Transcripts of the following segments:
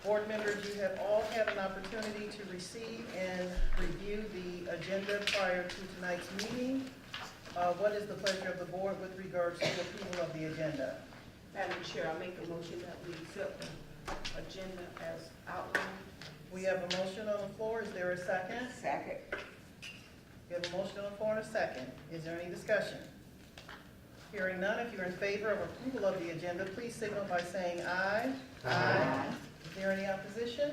Board members, you have all had an opportunity to receive and review the agenda prior to tonight's meeting. What is the pleasure of the board with regards to approval of the agenda? Madam Chair, I make a motion that we accept the agenda as outlined. We have a motion on the floor. Is there a second? Second. We have a motion on the floor and a second. Is there any discussion? Hearing none, if you're in favor of approval of the agenda, please signal by saying aye. Aye. Is there any opposition?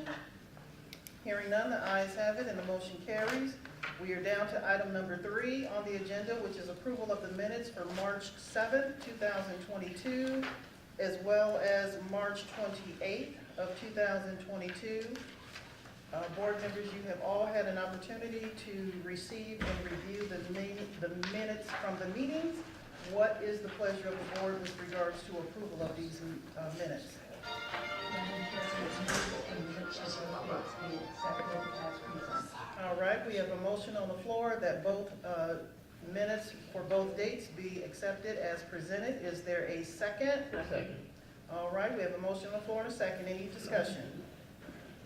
Hearing none, the ayes have it and the motion carries. We are down to item number 3 on the agenda, which is approval of the minutes for March 7th, 2022, as well as March 28th of 2022. Board members, you have all had an opportunity to receive and review the minutes from the meetings. What is the pleasure of the board with regards to approval of these minutes? All right, we have a motion on the floor that both minutes for both dates be accepted as presented. Is there a second? Second. All right, we have a motion on the floor and a second. Any discussion?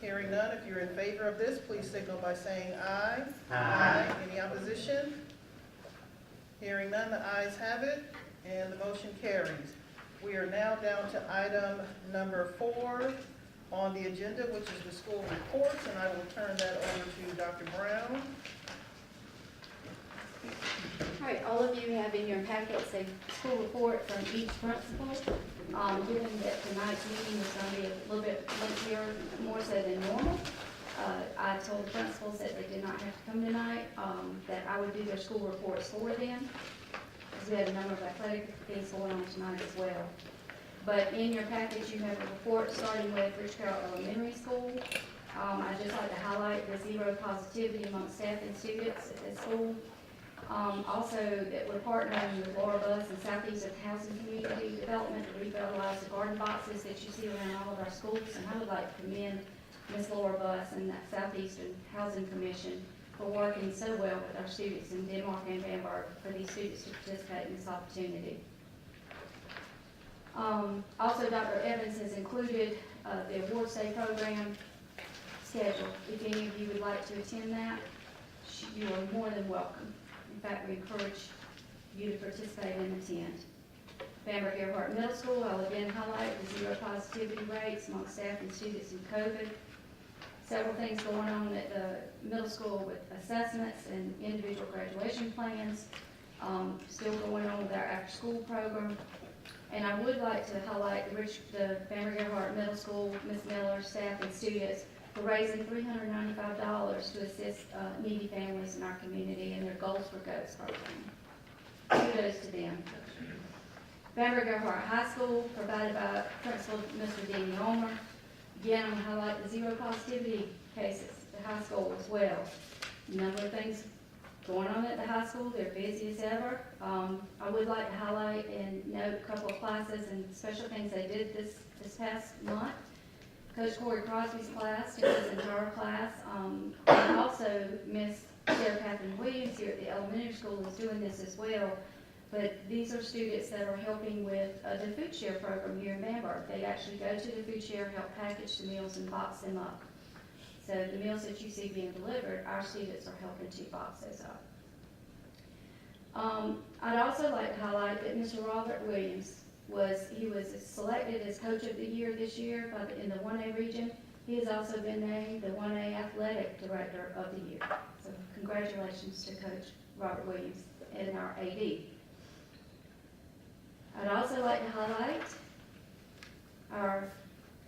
Hearing none, if you're in favor of this, please signal by saying aye. Aye. Any opposition? Hearing none, the ayes have it, and the motion carries. We are now down to item number 4 on the agenda, which is the school reports, and I will turn that over to Dr. Brown. All right, all of you have in your packets a school report from each principal. Given that tonight's meeting is going to be a little bit lengthier, more so than normal, I told the principals that they did not have to come tonight, that I would do their school reports for them, because we had a number of athletic things going on tonight as well. But in your package, you have a report starting with Rich Carroll Elementary School. I'd just like to highlight the zero positivity among staff and students at this school. Also, that we're partnering with Laura Bus and Southeastern Housing Community Development to revitalize the garden boxes that you see around all of our schools. And I would like to commend Ms. Laura Bus and that Southeastern Housing Commission for working so well with our students in Denmark and Bamberg for these students to participate in this opportunity. Also, Dr. Evans has included the Awards Day program schedule. If any of you would like to attend that, you are more than welcome. In fact, we encourage you to participate and attend. Bamberg Earhart Middle School, I'll again highlight the zero positivity rates among staff and students in COVID. Several things going on at the middle school with assessments and individual graduation plans. Still going on with our after-school program. And I would like to highlight the Bamberg Earhart Middle School, Ms. Miller, staff and students for raising $395 to assist needy families in our community in their Goals for Goats program. Kudos to them. Bamberg Earhart High School, provided by Principal Mr. Danny Ulmer. Again, I'm going to highlight the zero positivity cases at the high school as well. A number of things going on at the high school. They're busy as ever. I would like to highlight and note a couple of classes and special things they did this past month. Coach Corey Crosby's class, his entire class, and also Miss Sarah Catherine Williams here at the elementary school is doing this as well. But these are students that are helping with the food share program here in Bamberg. They actually go to the food share, help package the meals and box them up. So the meals that you see being delivered, our students are helping to box those up. I'd also like to highlight that Mr. Robert Williams was selected as Coach of the Year this year in the 1A region. He has also been named the 1A Athletic Director of the Year. So congratulations to Coach Robert Williams and our AD. I'd also like to highlight our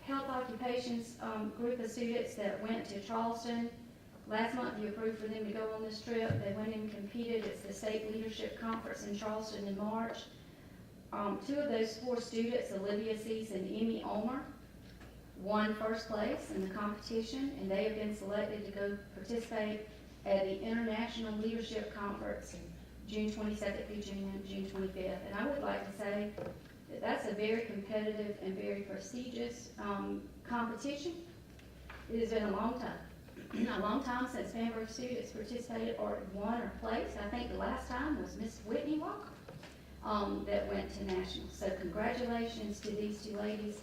health occupations group of students that went to Charleston. Last month you approved for them to go on this trip. They went and competed. It's the State Leadership Conference in Charleston in March. 2 of those 4 students, Olivia Cease and Emmy Ulmer, won first place in the competition, and they have been selected to go participate at the International Leadership Conference June 22nd through June 25th. And I would like to say that that's a very competitive and very prestigious competition. It has been a long time since Bamberg students participated or won or placed. I think the last time was Miss Whitney Walker that went to nationals. So congratulations to these 2 ladies.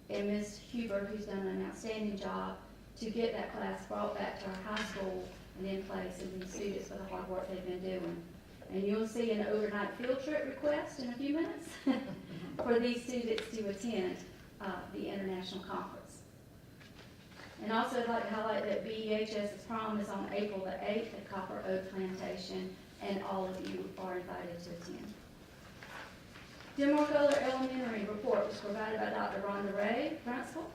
and Ms. Huber, who's done an outstanding job to get that class brought back to our high school and in place, and the students for the hard work they've been doing. And you'll see an overnight field trip request in a few minutes for these students to attend the international conference. And also I'd like to highlight that BEHS's prom is on April the 8th at Copper Oak Plantation, and all of you are invited to attend. Denmark-Oler Elementary report was provided by Dr. Rhonda Ray, principal.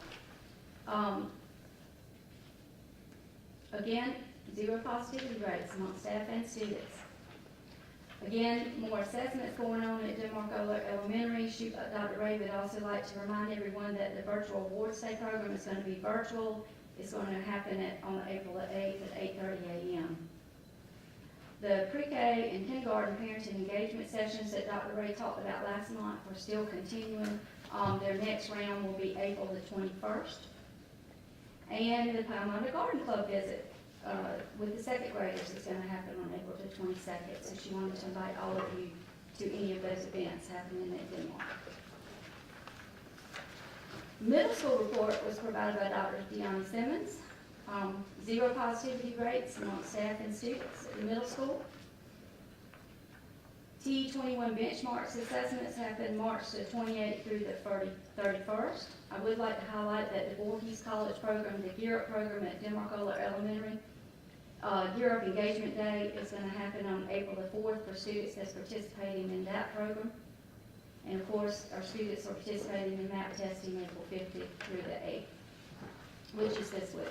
Again, 0 positivity rates among staff and students. Again, more assessments going on at Denmark-Oler Elementary. Dr. Ray would also like to remind everyone that the virtual awards day program is going to be virtual. It's going to happen on April the 8th at 8:30 a.m. The pre-K and kindergarten parenting engagement sessions that Dr. Ray talked about last month are still continuing. Their next round will be April the 21st. And the Palmyra Garden Club visit with the second graders is going to happen on April the 22nd. So she wanted to invite all of you to any of those events happening at Denmark. Middle school report was provided by Dr. Deanna Simmons. 0 positivity rates among staff and students at the middle school. T21 benchmarks assessments happen March the 28th through the 31st. I would like to highlight that the Voorhees College program, the Gear Up program at Denmark-Oler Elementary, Gear Up Engagement Day is going to happen on April the 4th for students that's participating in that program. And of course, our students are participating in MAP testing April 5th through the 8th, which is this week.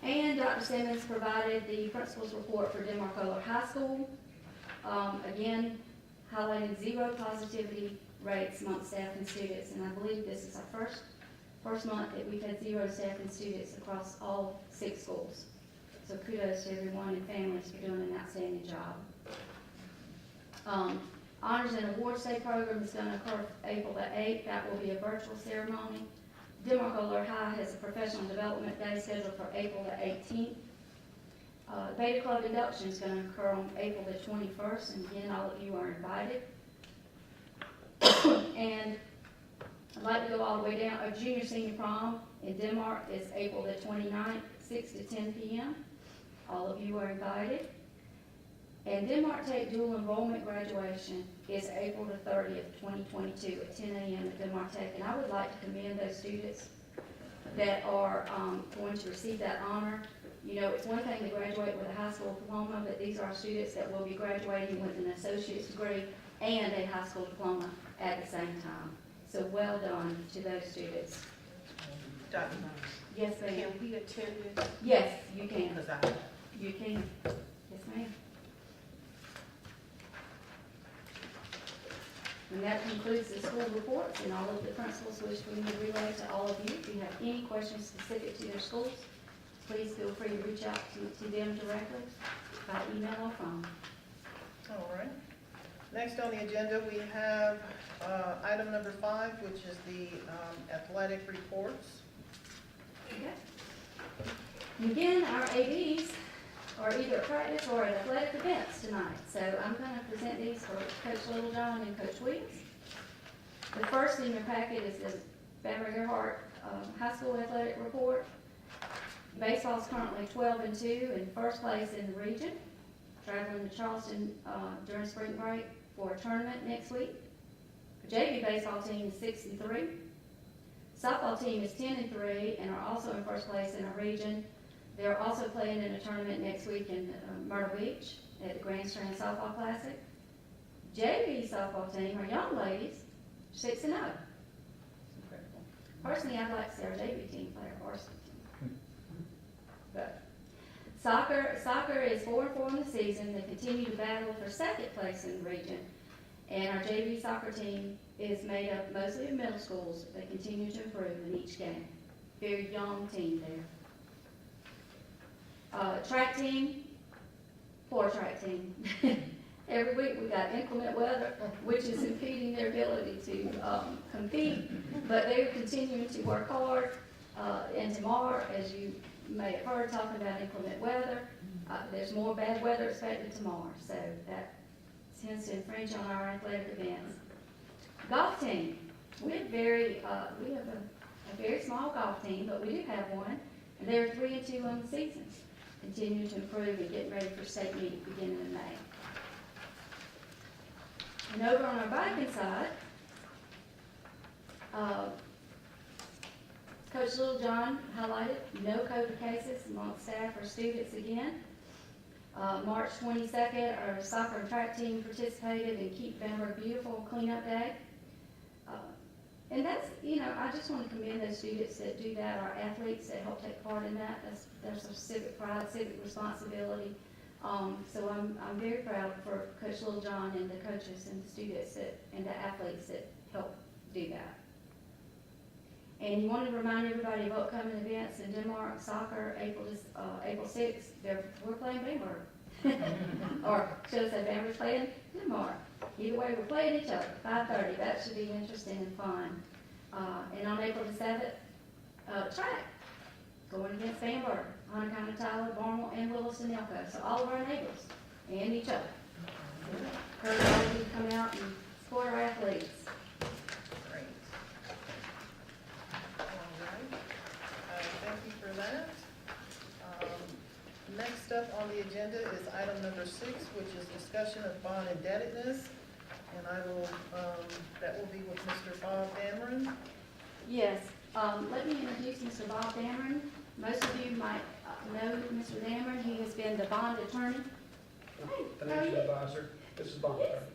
And Dr. Simmons provided the principal's report for Denmark-Oler High School. Again, highlighting 0 positivity rates among staff and students, and I believe this is our first month that we've had 0 staff and students across all 6 schools. So kudos to everyone and families for doing an outstanding job. Honors and Awards Day program is going to occur April the 8th. That will be a virtual ceremony. Denmark-Oler High has a professional development day scheduled for April the 18th. Beta Club induction is going to occur on April the 21st, and again, all of you are invited. And I'd like to go all the way down. Our junior senior prom in Denmark is April the 29th, 6 to 10 p.m. All of you are invited. And Denmark Tech dual enrollment graduation is April the 30th, 2022 at 10 a.m. at Denmark Tech. And I would like to commend those students that are going to receive that honor. You know, it's one thing to graduate with a high school diploma, but these are students that will be graduating with an associate's degree and a high school diploma at the same time. So well done to those students. Dr. Yes, ma'am. Can we attend this? Yes, you can. Because You can. Yes, ma'am. And that concludes the school reports, and all of the principals wish for me to relay to all of you. If you have any questions specific to their schools, please feel free to reach out to them directly by email or phone. All right. Next on the agenda, we have item number 5, which is the athletic reports. Okay. And again, our ADs are either at practice or at athletic events tonight. So I'm going to present these for Coach Littlejohn and Coach Williams. The first in your packet is the Bamberg High School athletic report. Baseball is currently 12-2 in first place in the region, traveling to Charleston during spring break for a tournament next week. The JV baseball team is 6-3. Softball team is 10-3 and are also in first place in our region. They're also playing in a tournament next week in Myrtle Beach at the Grand Strand Softball Classic. JV softball team, our young ladies, 6-0. Personally, I'd like to see our JV team play our varsity team. But soccer is 4-4 in the season. They continue to battle for second place in the region. And our JV soccer team is made up mostly of middle schools. They continue to improve in each game. Very young team there. Track team, poor track team. Every week we got inclement weather, which is impeding their ability to compete. But they're continuing to work hard. And tomorrow, as you may have heard talking about inclement weather, there's more bad weather expected tomorrow. So that tends to infringe on our athletic events. Golf team. we have a very small golf team, but we do have one, and they're 3-2 on the season, continuing to improve and getting ready for state meet beginning in May. And over on our biking side, Coach Littlejohn highlighted no COVID cases among staff or students again. March 22nd, our soccer and track team participated in Keep Bamberg Beautiful Cleanup Day. And that's, I just want to commend those students that do that, our athletes that help take part in that. There's some civic pride, civic responsibility. So I'm very proud for Coach Littlejohn and the coaches and the students and the athletes that help do that. And you want to remind everybody of upcoming events in Denmark, soccer, April 6th, we're playing Bamberg. Or should I say Bamberg's playing Denmark. Either way, we're playing each other, 5:30. That should be interesting and fun. And on April the 7th, track, going against Bamberg, Hunter County, Tyler, Barnwell, and Williston, Elko. So all of our neighbors and each other. Encourage all of you to come out and support our athletes. Great. All right. Thank you for that. Next up on the agenda is item number 6, which is discussion of bond indebtedness. And that will be with Mr. Bob Dameron. Yes, let me introduce Mr. Bob Dameron. Most of you might know Mr. Dameron. He has been the bond attorney. Financial advisor. This is bond attorney.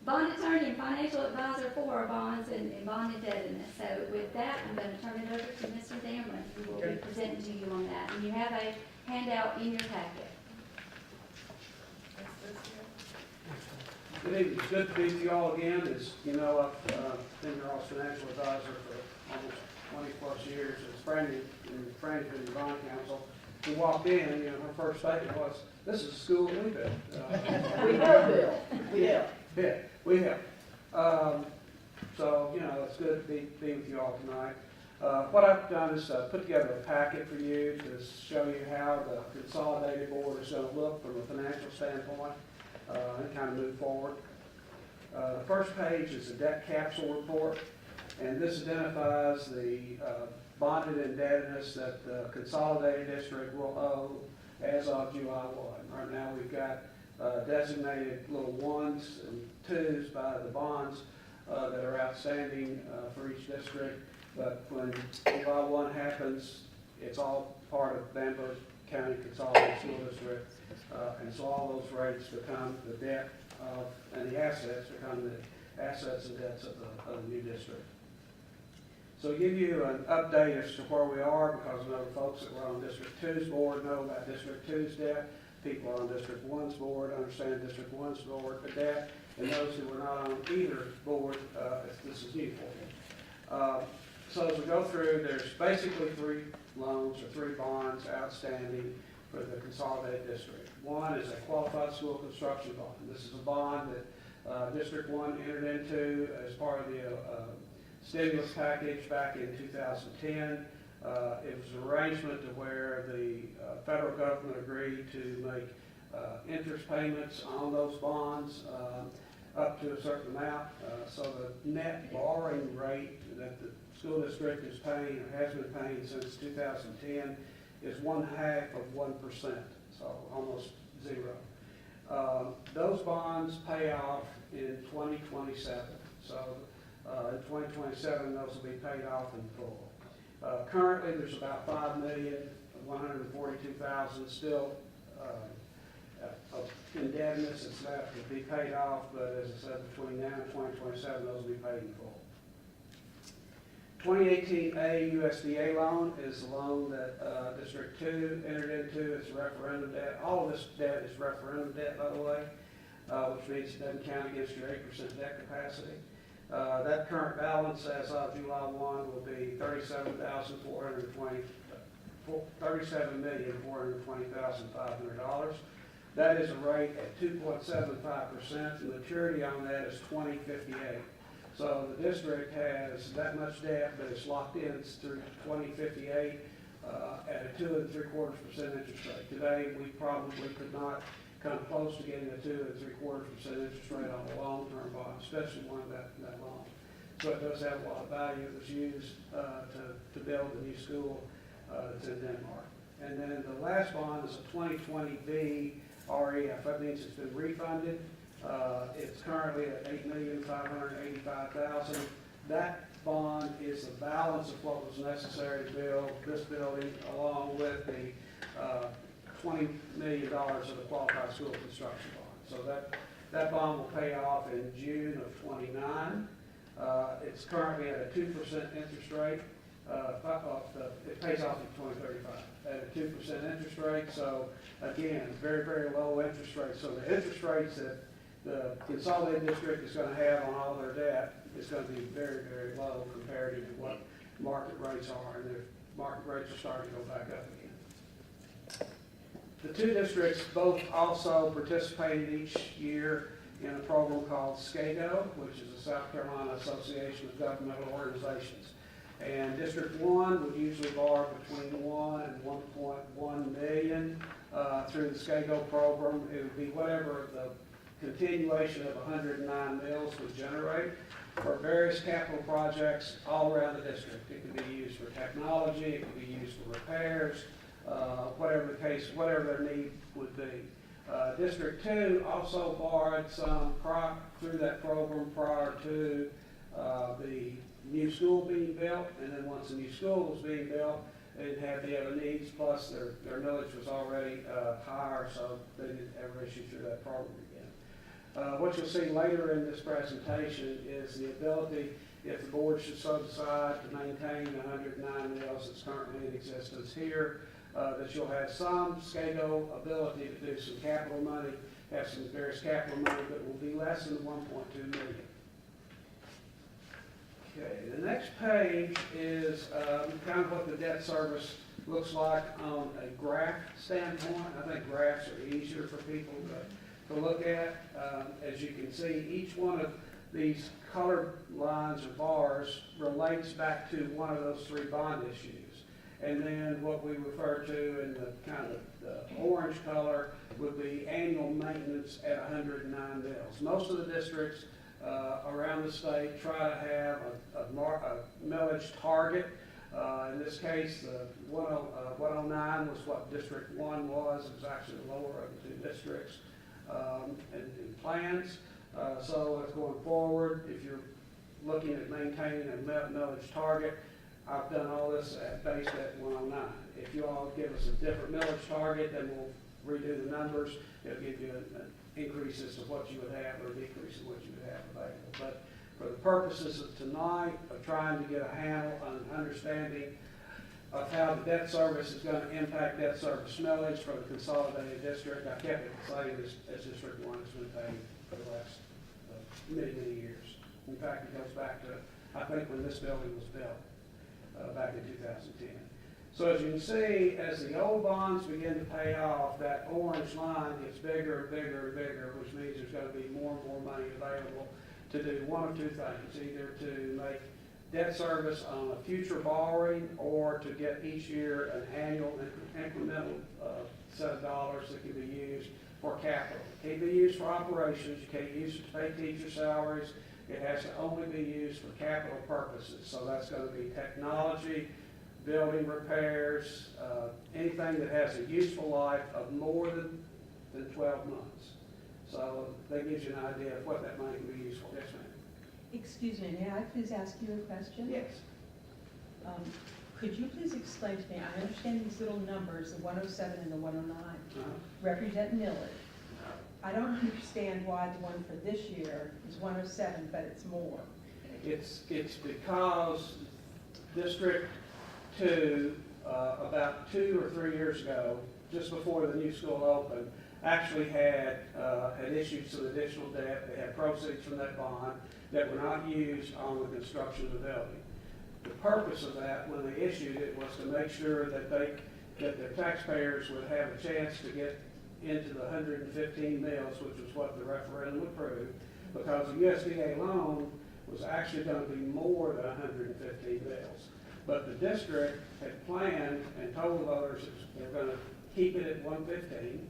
Bond attorney and financial advisor for our bonds and bond indebtedness. So with that, I'm going to turn it over to Mr. Dameron, who will be presenting to you on that. And you have a handout in your packet. Good evening. It's good to be with you all again. As you know, I've been your all's financial advisor for almost 20 plus years. As Franny been the bond counsel, we walked in, and her first statement was, "This is a school we built." We have built. Yeah, we have. So, it's good to be with you all tonight. What I've done is put together a packet for you to show you how the consolidated board is going to look from a financial standpoint and kind of move forward. The first page is the debt capsule report, and this identifies the bonded indebtedness that the consolidated district will owe as of July 1. Right now, we've got designated little 1s and 2s by the bonds that are outstanding for each district. But when July 1 happens, it's all part of Bamberg County Consolidated School District. And so all those rates become the debt and the assets become the assets and debts of the new district. So to give you an update as to where we are, because I know the folks that were on District 2's board know about District 2's debt. People on District 1's board understand District 1's board debt. And those who were not on either board, this is new for you. So as we go through, there's basically 3 loans or 3 bonds outstanding for the consolidated district. One is a qualified school construction bond. This is a bond that District 1 entered into as part of the stimulus package back in 2010. It was an arrangement to where the federal government agreed to make interest payments on those bonds up to a certain amount. So the net borrowing rate that the school district is paying or has been paying since 2010 is 1/2%, so almost 0. Those bonds pay off in 2027. So in 2027, those will be paid off in full. Currently, there's about $5,142,000 still of indebtedness that's left to be paid off, but as I said, between now and 2027, those will be paid in full. 2018A USDA loan is the loan that District 2 entered into. It's referendum debt. All of this debt is referendum debt, by the way, which means it doesn't count against your 8% debt capacity. That current balance as of July 1 will be $37,420,500. That is a rate at 2.75%. The maturity on that is 2058. So the district has that much debt, but it's locked in through 2058 at a 2 3/4% interest rate. Today, we probably could not come close to getting a 2 3/4% interest rate on a long-term bond, especially one that long. So it does have a lot of value. It was used to build the new school that's in Denmark. And then the last bond is a 2020B REF. That means it's been refunded. It's currently at $8,585,000. That bond is the balance of what was necessary to build this building, along with the $20 million of the qualified school construction bond. So that bond will pay off in June of '29. It's currently at a 2% interest rate. It pays off in 2035 at a 2% interest rate. So again, very, very low interest rate. So the interest rates that the consolidated district is going to have on all their debt is going to be very, very low compared to what market rates are, and the market rates are starting to go back up again. The two districts both also participated each year in a program called SCAGO, which is the South Carolina Association of Governmental Organizations. And District 1 would usually borrow between $1 and $1.1 million through the SCAGO program. It would be whatever the continuation of 109 mills would generate for various capital projects all around the district. It could be used for technology, it could be used for repairs, whatever the case, whatever their need would be. District 2 also borrowed some through that program prior to the new school being built, and then once the new school was being built, they had the other needs, plus their millage was already higher, so they didn't ever issue through that program again. What you'll see later in this presentation is the ability, if the board should so decide, to maintain the 109 mills that's currently in existence here, that you'll have some SCAGO ability to do some capital money, have some various capital money that will be less than 1.2 million. Okay, the next page is kind of what the debt service looks like on a graph standpoint. I think graphs are easier for people to look at. As you can see, each one of these colored lines or bars relates back to one of those three bond issues. And then what we refer to in the kind of the orange color would be annual maintenance at 109 mills. Most of the districts around the state try to have a millage target. In this case, the 109 was what District 1 was. It was actually the lower of the two districts in plans. So as going forward, if you're looking at maintaining a millage target, I've done all this based at 109. If you all give us a different millage target, then we'll redo the numbers. It'll give you an increase as to what you would have or a decrease in what you would have available. But for the purposes of tonight, of trying to get a handle on an understanding of how the debt service is going to impact debt service millage for the consolidated district, I kept it the same as District 1 has been paying for the last many, many years. In fact, it goes back to, I think, when this building was built. Back in 2010. So as you can see, as the old bonds begin to pay off, that orange line gets bigger and bigger and bigger, which means there's going to be more and more money available to do one of two things, either to make debt service on a future borrowing or to get each year an annual incremental set of dollars that can be used for capital. It can't be used for operations, you can't use it to pay teacher salaries. It has to only be used for capital purposes. So that's going to be technology, building repairs, anything that has a useful life of more than 12 months. So that gives you an idea of what that money can be used for. Yes, ma'am. Excuse me, may I please ask you a question? Yes. Could you please explain to me, I understand these little numbers, the 107 and the 109, represent millage. I don't understand why the one for this year is 107, but it's more. It's because District 2, about 2 or 3 years ago, just before the new school opened, actually had issued some additional debt. They had proceeds from that bond that were not used on the construction of the building. The purpose of that, when they issued it, was to make sure that the taxpayers would have a chance to get into the 115 mills, which was what the referendum approved, because the USDA loan was actually going to be more than 115 mills. But the district had planned and told the voters they were going to keep it at 115,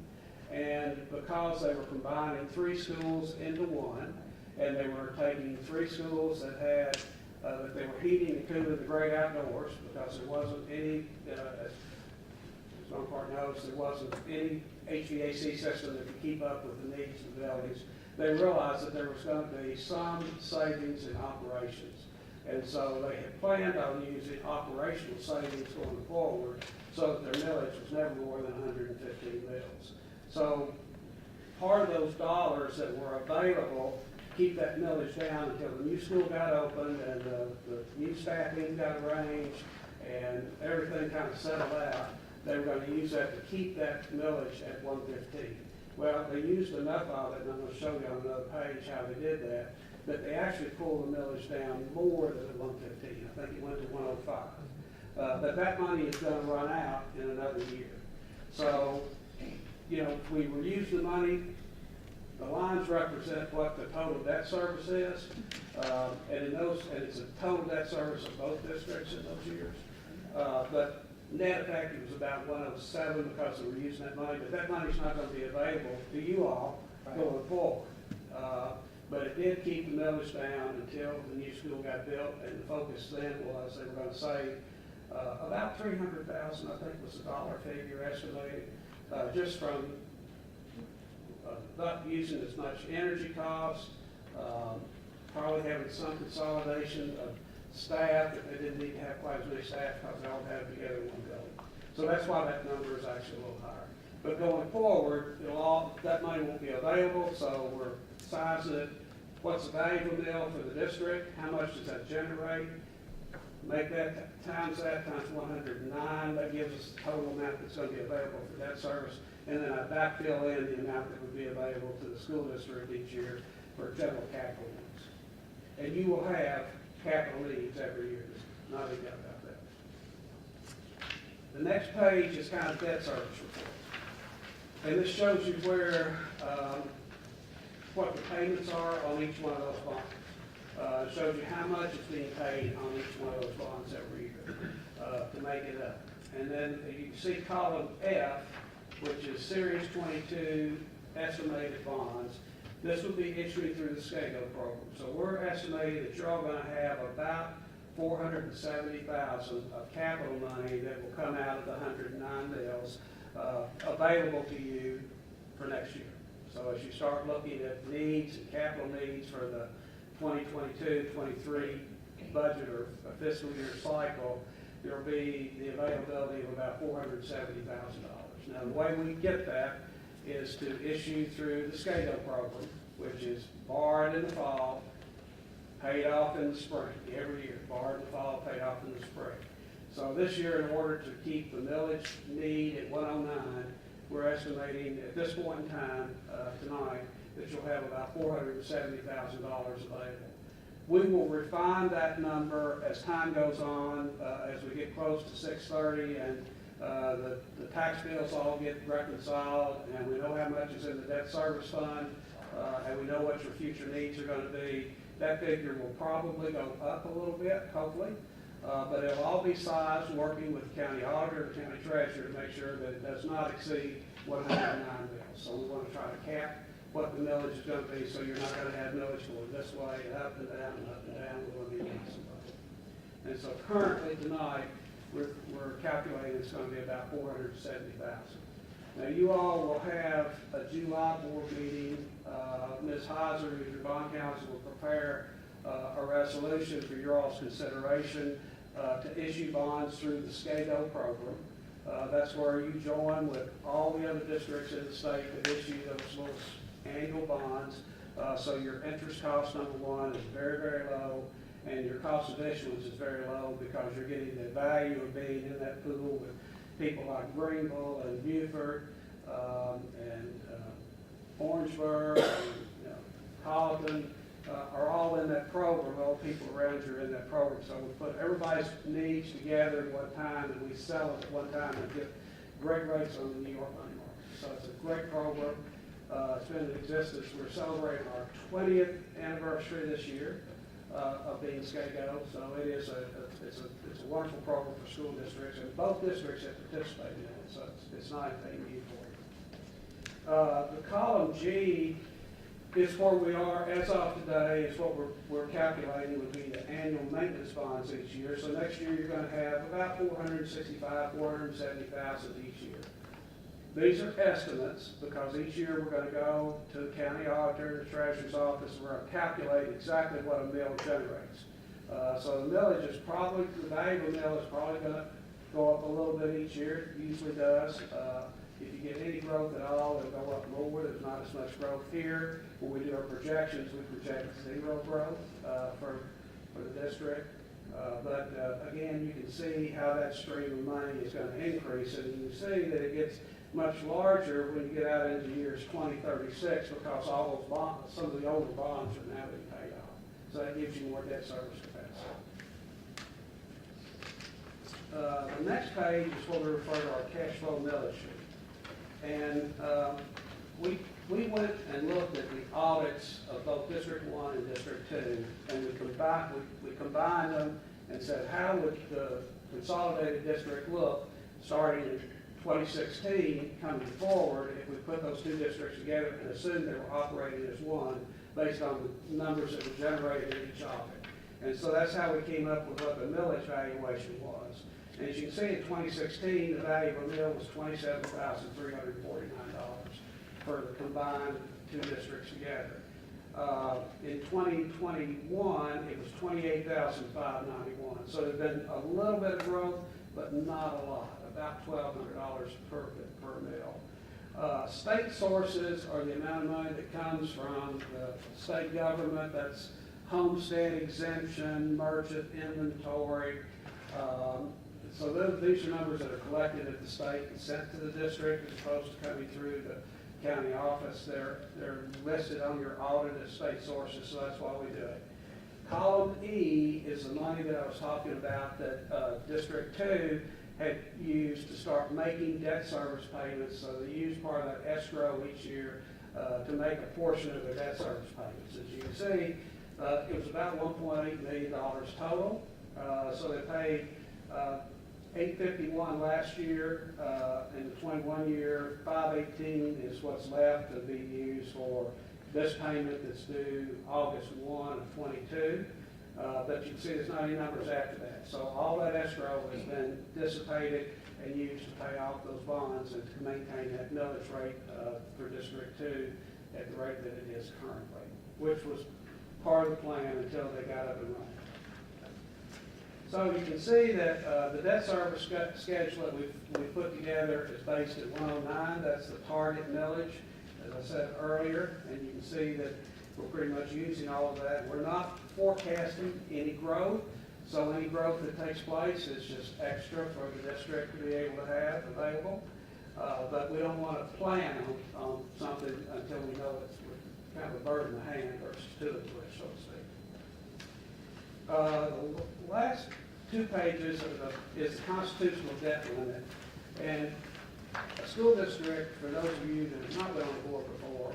and because they were combining 3 schools into one, and they were taking 3 schools that had that they were heating and cooling the great outdoors because there wasn't any, as some part knows, there wasn't any HVAC system that could keep up with the needs of the buildings. They realized that there was going to be some savings in operations. And so they had planned on using operational savings going forward so that their millage was never more than 115 mils. So part of those dollars that were available to keep that millage down until the new school got opened and the new staffing got arranged and everything kind of settled out, they were going to use that to keep that millage at 115. Well, they used enough of it, and I'm going to show you on another page how they did that they actually pulled the millage down more than the 115. I think it went to 105. But that money is going to run out in another year. So, you know, if we reuse the money, the lines represent what the total debt service is, and it's a total debt service of both districts in those years. But net effect, it was about 107 because they were using that money, but that money's not going to be available to you all going forward. But it did keep the millage down until the new school got built, and the focus then was they were going to save about $300,000, I think was the dollar figure estimated, just from not using as much energy cost, probably having some consolidation of staff, if they didn't need to have quite as many staff because they all had it together in one building. So that's why that number is actually a little higher. But going forward, that money won't be available, so we're sizing it. What's the value of a mill for the district? How much does that generate? Make that times 109. That gives us the total amount that's going to be available for debt service. And then I backfill in the amount that would be available to the school district each year for general capital needs. And you will have capital needs every year. There's not a doubt about that. The next page is kind of debt service report. And this shows you where, what the payments are on each one of those bonds. It shows you how much is being paid on each one of those bonds every year to make it up. And then you can see column F, which is Series 22 estimated bonds. This will be issued through the SCAGO program. So we're estimating that you're all going to have about $470,000 of capital money that will come out of the 109 mills available to you for next year. So as you start looking at needs and capital needs for the 2022-23 budget or fiscal year cycle, there will be the availability of about $470,000. Now, the way we get that is to issue through the SCAGO program, which is borrowed in the fall, paid off in the spring, every year, borrowed in the fall, paid off in the spring. So this year, in order to keep the millage need at 109, we're estimating at this point in time, tonight, that you'll have about $470,000 available. We will refine that number as time goes on, as we get close to 6:30 and the tax bills all get reconciled, and we know how much is in the debt service fund, and we know what your future needs are going to be. That figure will probably go up a little bit, hopefully, but it'll all be sized working with the county auditor, the county treasurer, to make sure that it does not exceed 109 mills. So we want to try to cap what the millage is going to be, so you're not going to have millage going this way, and up and down, and up and down. We want to be decent. And so currently tonight, we're calculating it's going to be about $470,000. Now you all will have a July board meeting. Ms. Heiser, who's your bond counsel, will prepare a resolution for your all's consideration to issue bonds through the SCAGO program. That's where you join with all the other districts in the state that issue those little annual bonds. So your interest cost, number one, is very, very low, and your cost of issuance is very low because you're getting the value of being in that pool with people like Greenville and Beaufort and Orangeburg and Colleton are all in that program. All people around you are in that program. So we put everybody's needs together at one time, and we sell it at one time and get great rates on the New York money market. So it's a great program. It's been in existence. We're celebrating our 20th anniversary this year of being SCAGO. So it is it's a wonderful program for school districts, and both districts have participated in it. So it's not anything new for you. The column G It's where we are as of today, it's what we're calculating would be the annual maintenance bonds each year. So next year, you're gonna have about 465, 470,000 each year. These are estimates, because each year we're gonna go to the county auditor, the treasurer's office, and we're gonna calculate exactly what a mill generates. So the millage is probably, the value of the mill is probably gonna go up a little bit each year, it usually does. If you get any growth at all, it'll go up more. There's not as much growth here. When we do our projections, we project zero growth for the district. But again, you can see how that stream of money is going to increase, and you can see that it gets much larger when you get out into years 2036, because all those bonds, some of the older bonds are now being paid off. So that gives you more debt service capacity. The next page is what we refer to our cash flow millage sheet. And we went and looked at the audits of both District 1 and District 2, and we combined them and said, how would the consolidated district look starting in 2016 coming forward if we put those two districts together and assumed they were operating as one based on the numbers that were generated in each audit. And so that's how we came up with what the millage valuation was. And as you can see, in 2016, the value of a mill was $27,349 for the combined two districts together. In 2021, it was $28,591. So there's been a little bit of growth, but not a lot, about $1,200 per mill. State sources are the amount of money that comes from the state government. That's homestead exemption, merchant inventory. So these are numbers that are collected at the state and sent to the district as opposed to coming through the county office. They're listed on your audit as state sources, so that's why we do it. Column E is the money that I was talking about that District 2 had used to start making debt service payments. So they used part of that escrow each year to make a portion of their debt service payments. As you can see, it was about $1.8 million total. So they paid $851 last year, in the 21 year, $518 is what's left to be used for this payment that's due August 1 of 22. But you can see there's not any numbers after that. So all that escrow has been dissipated and used to pay off those bonds and to maintain that millage rate for District 2 at the rate that it is currently, which was part of the plan until they got up and running. So you can see that the debt service schedule that we've put together is based at 109. That's the target millage, as I said earlier. And you can see that we're pretty much using all of that. We're not forecasting any growth. So any growth that takes place is just extra for the district to be able to have available. But we don't want to plan on something until we know it's kind of a bird in the hand versus two in the bush, so to speak. The last two pages is the constitutional debt limit. And a school district, for those of you that have not been on the board before,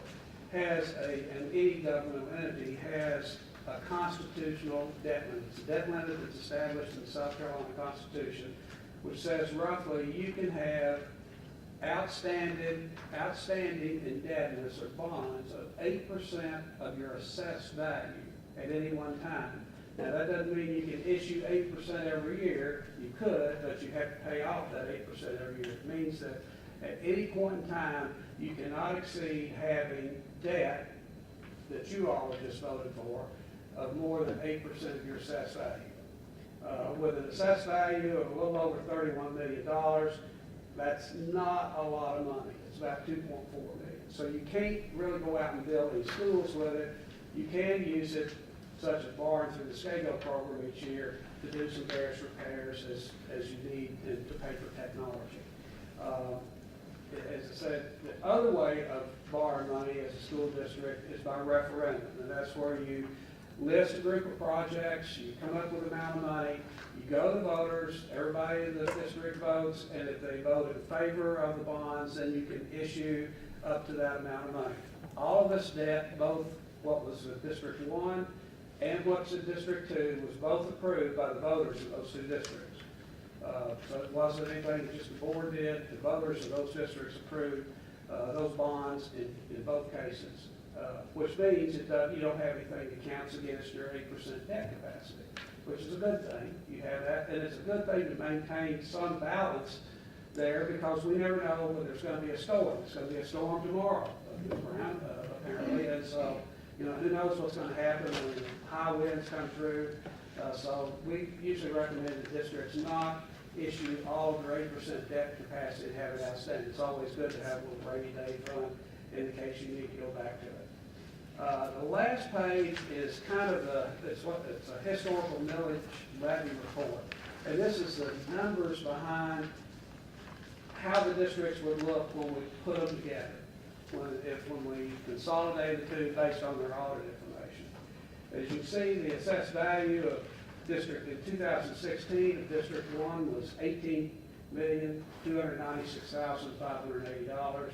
has and any governmental entity has a constitutional debt limit. It's a debt limit that's established in the South Carolina Constitution, which says roughly you can have outstanding indebtedness or bonds of 8% of your assessed value at any one time. Now, that doesn't mean you can issue 8% every year. You could, but you have to pay off that 8% every year. It means that at any point in time, you cannot exceed having debt that you all have just voted for of more than 8% of your assessed value. With an assessed value of a little over $31 million, that's not a lot of money. It's about $2.4 million. So you can't really go out and build any schools with it. You can use it, such as borrowing through the SCAGO program each year, to do some various repairs as you need to pay for technology. As I said, the other way of borrowing money as a school district is by referendum, and that's where you list a group of projects, you come up with an amount of money, you go to the voters, everybody in the district votes, and if they vote in favor of the bonds, then you can issue up to that amount of money. All of this debt, both what was in District 1 and what's in District 2, was both approved by the voters in those two districts. So it wasn't anything that just the board did. The voters of those districts approved those bonds in both cases. which means you don't have anything that counts against your 8% debt capacity, which is a good thing. You have that, and it's a good thing to maintain some balance there, because we never know when there's going to be a storm. It's going to be a storm tomorrow, apparently, and so, who knows what's going to happen when high winds come through. So we usually recommend that districts not issue all of their 8% debt capacity and have it outstanding. It's always good to have a little rainy day fund in case you need to go back to it. The last page is kind of it's a historical millage levy report. And this is the numbers behind how the districts would look when we put them together, when we consolidate the two based on their audit information. As you can see, the assessed value of district in 2016 of District 1 was $18,296,580.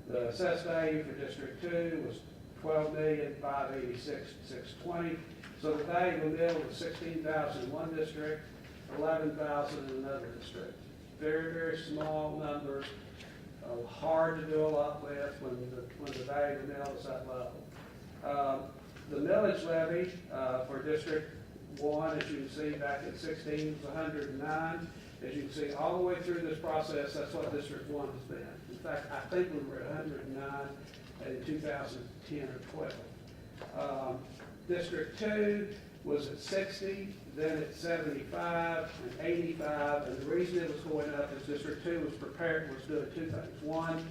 The assessed value for District 2 was $12,586,620. So the value of the mill was $16,000 in one district, $11,000 in another district. Very, very small numbers, hard to do a lot with when the value of the mill is that level. The millage levy for District 1, as you can see, back in 16 was 109. As you can see, all the way through this process, that's what District 1 has been. In fact, I think we were at 109 in 2010 or 12. District 2 was at 60, then at 75 and 85, and the reason it was going up is District 2 was doing two things. One,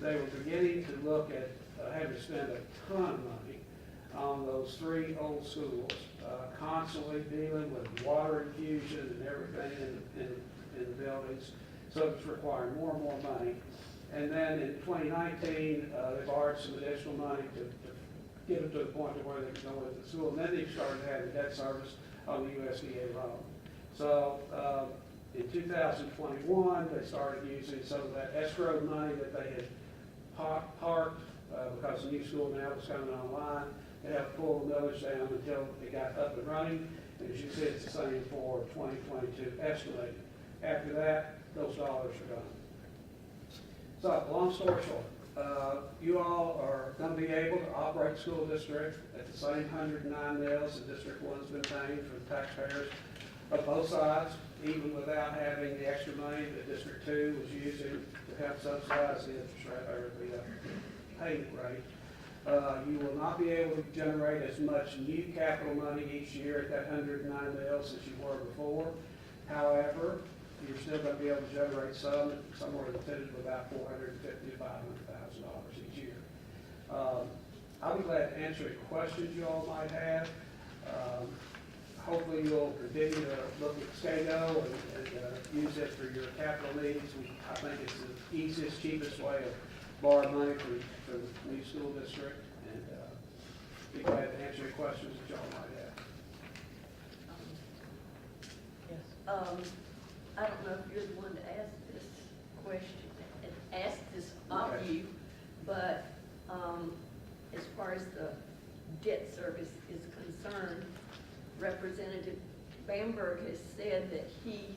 they were beginning to look at having to spend a ton of money on those three old schools, constantly dealing with water infusion and everything in the buildings, so it's requiring more and more money. And then in 2019, they borrowed some additional money to get them to the point where they could go into the school, and then they started having debt service on the USDA loan. So in 2021, they started using some of that escrow money that they had parked because the new school now was coming online. They have to pull the millage down until it got up and running. And as you see, it's the same for 2022 estimated. After that, those dollars are gone. So, long story short, you all are going to be able to operate school district at the same 109 mills that District 1's been paying for the taxpayers of both sides, even without having the extra money that District 2 was using to help subsidize the interest rate or the payment rate. You will not be able to generate as much new capital money each year at that 109 mills as you were before. However, you're still going to be able to generate somewhere in the tune of about $450,000 to $500,000 each year. I'll be glad to answer any questions you all might have. Hopefully you'll continue to look at SCADO and use it for your capital needs. I think it's the easiest, cheapest way of borrowing money for the new school district, and be glad to answer any questions that y'all might have. Yes. I don't know if you're the one to ask this question, ask this of Okay. you, but as far as the debt service is concerned, Representative Bamberg has said that he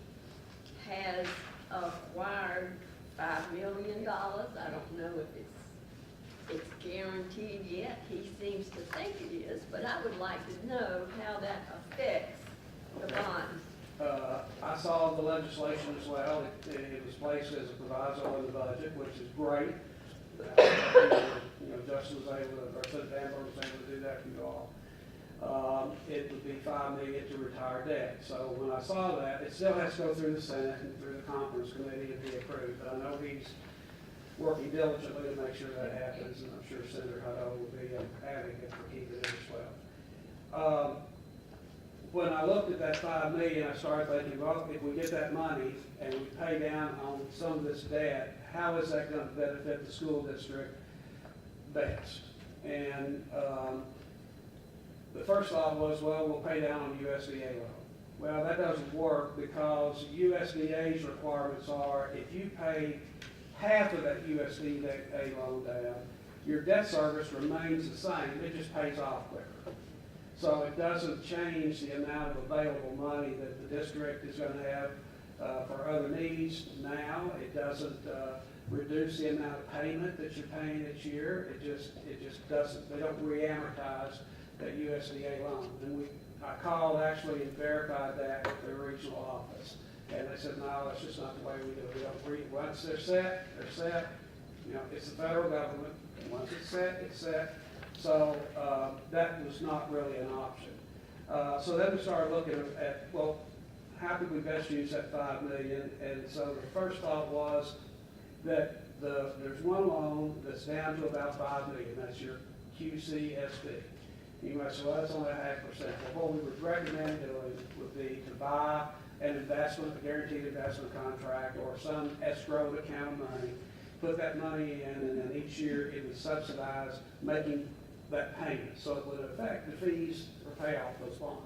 has acquired $5 million. I don't know if it's guaranteed yet. He seems to think it is, but I would like to know how that affects the bonds. I saw the legislation as well. It was placed as a proviso in the budget, which is great. Justin was able to, or Senator Bamberg was able to do that for you all. It would be $5 million to retire debt. So when I saw that, it still has to go through the Senate and through the conference committee and be approved. But I know he's working diligently to make sure that happens, and I'm sure Senator Hutto will be an advocate for keeping it as well. When I looked at that $5 million, I started thinking, well, if we get that money and we pay down on some of this debt, how is that going to benefit the school district best? And the first thought was, well, we'll pay down on the USDA loan. Well, that doesn't work because USDA's requirements are if you pay half of that USDA loan down, your debt service remains the same. It just pays off quicker. So it doesn't change the amount of available money that the district is going to have for other needs now. It doesn't reduce the amount of payment that you're paying each year. It just doesn't, they don't re-amortize that USDA loan. And I called actually and verified that at their regional office. And they said, no, that's just not the way we do it. We don't once they're set, they're set. You know, it's the federal government. Once it's set, it's set. So that was not really an option. So then we started looking at, well, how could we best use that $5 million? And so the first thought was that there's one loan that's down to about $5 million. That's your QCSB. You might say, well, that's only 0.5%. Well, what we would recommend doing would be to buy an investment, a guaranteed investment contract, or some escrowed account of money, put that money in, and then each year it would subsidize making that payment. So it would affect the fees or pay off those bonds.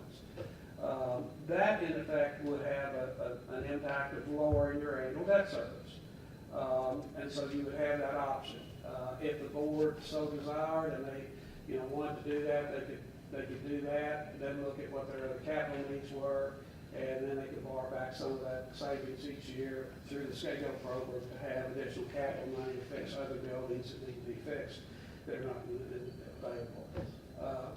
That, in effect, would have an impact of lowering your annual debt service. And so you would have that option. If the board so desired and they wanted to do that, they could do that, and then look at what their other capital needs were, and then they could borrow back some of that savings each year through the schedule program to have additional capital money to fix other buildings that need to be fixed that are not available.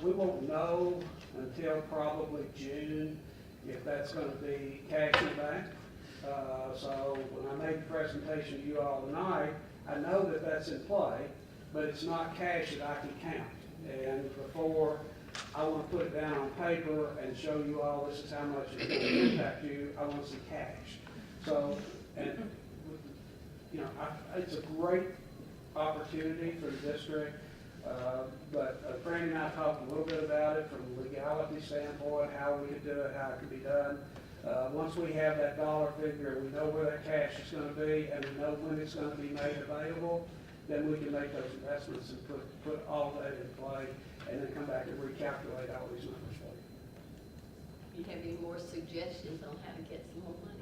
We won't know until probably June if that's going to be cash in the bank. So when I made the presentation to you all tonight, I know that that's in play, but it's not cash that I can count. And before I want to put it down on paper and show you all this is how much it's going to impact you, I want to see cash. So, and it's a great opportunity for the district. But Franny and I talked a little bit about it from a legality standpoint, how we could do it, how it could be done. Once we have that dollar figure, we know where that cash is going to be, and we know when it's going to be made available, then we can make those investments and put all that in play, and then come back and recalculate all these numbers for you. Do you have any more suggestions on how to get some more money?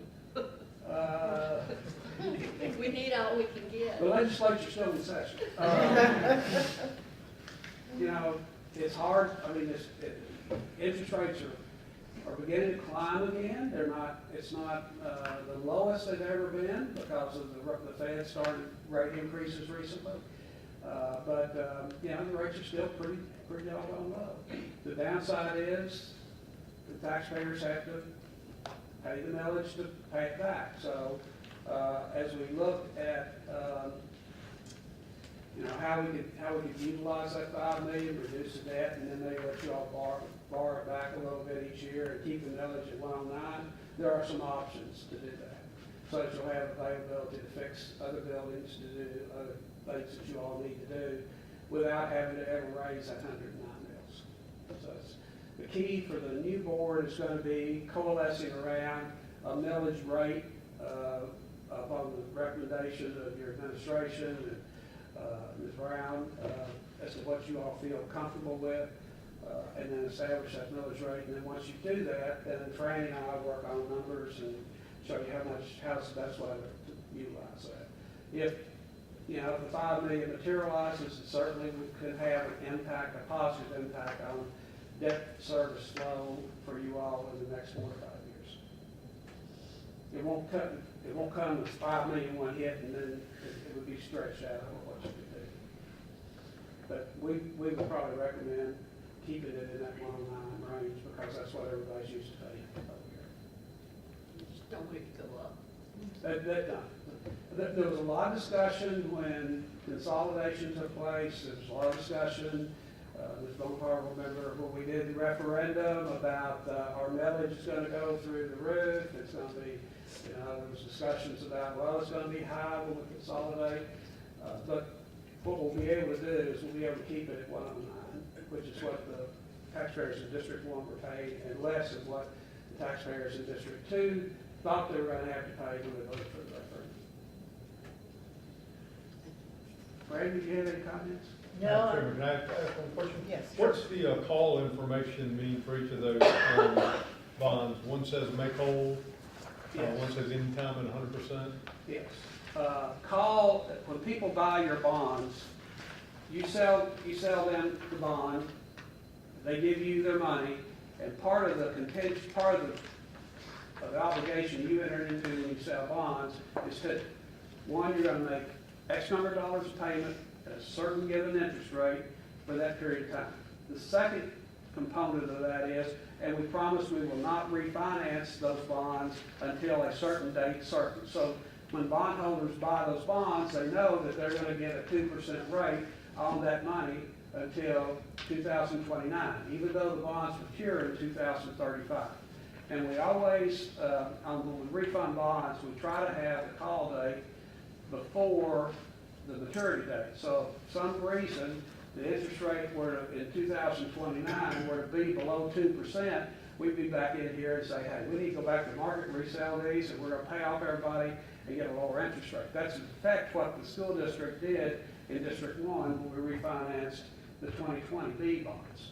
We need all we can get. The legislature's still in session. It's hard. I mean, interest rates are beginning to climb again. They're not. It's not the lowest they've ever been because of the Fed started rate increases recently. But the rates are still pretty doggone low. The downside is the taxpayers have to pay the millage to pay it back. So as we look at how we could utilize that $5 million, reduce the debt, and then maybe let you all borrow it back a little bit each year and keep the millage at 109, there are some options to do that. So that you'll have availability to fix other buildings, to do other things that you all need to do without having to ever raise that 109 mills. So the key for the new board is going to be coalescing around a millage rate upon the recommendation of your administration and Ms. Brown as to what you all feel comfortable with, and then establish that millage rate. And then once you do that, then Franny and I work on numbers and show you how's the best way to utilize that. If the $5 million materializes, it certainly could have an impact, a positive impact on debt service flow for you all in the next 4 to 5 years. It won't come with $5 million one hit, and then it would be stretched out over what you could do. But we would probably recommend keeping it in that 109 range because that's what everybody's used to paying over here. Just don't want it to go up. There was a lot of discussion when consolidation took place. There was a lot of discussion. Ms. Bonaparte will remember when we did the referendum about our millage is going to go through the roof. It's going to be, there was discussions about, well, it's going to be high when we consolidate. But what we'll be able to do is we'll be able to keep it at 109, which is what the taxpayers in District 1 were paid, and less than what the taxpayers in District 2 thought they were going to have to pay when they voted for the referendum. Brad, do you have any comments? No. Chairman, can I ask one question? Yes. What's the call information mean for each of those bonds? One says make whole, Yes. one says anytime and 100%? Yes. When people buy your bonds, you sell them the bond, they give you their money, and part of the the obligation you enter into when you sell bonds is to, one, you're gonna make X number of dollars payment at a certain given interest rate for that period of time. The second component of that is, and we promise we will not refinance those bonds until a certain date certain. So when bondholders buy those bonds, they know that they're gonna get a 2% rate on that money until 2029, even though the bonds mature in 2035. And we always, when we refund bonds, we try to have the call date before the maturity date. So if for some reason, the interest rate were to, in 2029 were to be below 2%, we'd be back in here and say, hey, we need to go back to market and resell these, and we're gonna pay off everybody and get a lower interest rate. That's in fact what the school district did in District 1 when we refinanced the 2020 B bonds.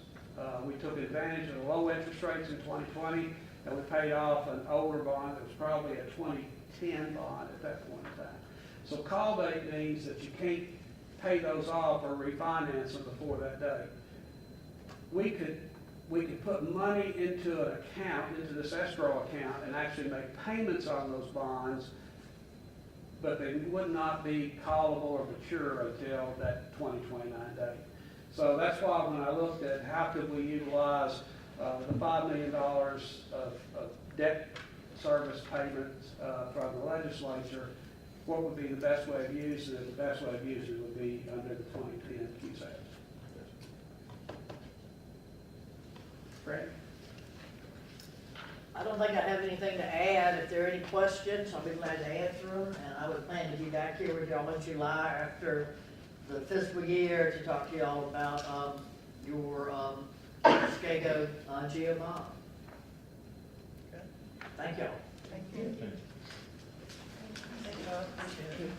We took advantage of the low interest rates in 2020, and we paid off an older bond that was probably a 2010 bond at that point in time. So call date means that you can't pay those off or refinance them before that date. We could put money into an account, into this escrow account, and actually make payments on those bonds, but they would not be callable or mature until that 2029 date. So that's why when I looked at how could we utilize the $5 million of debt service payments from the legislature, what would be the best way of using it? The best way of using it would be under the 2010 QSAS. Fred? I don't think I have anything to add. If there are any questions, I'll be glad to answer them. And I would plan to be back here with y'all in July after the fiscal year to talk to y'all about your SCAGO GO bond. Okay. Thank y'all. Thank you. Thank you, Bob. Appreciate it.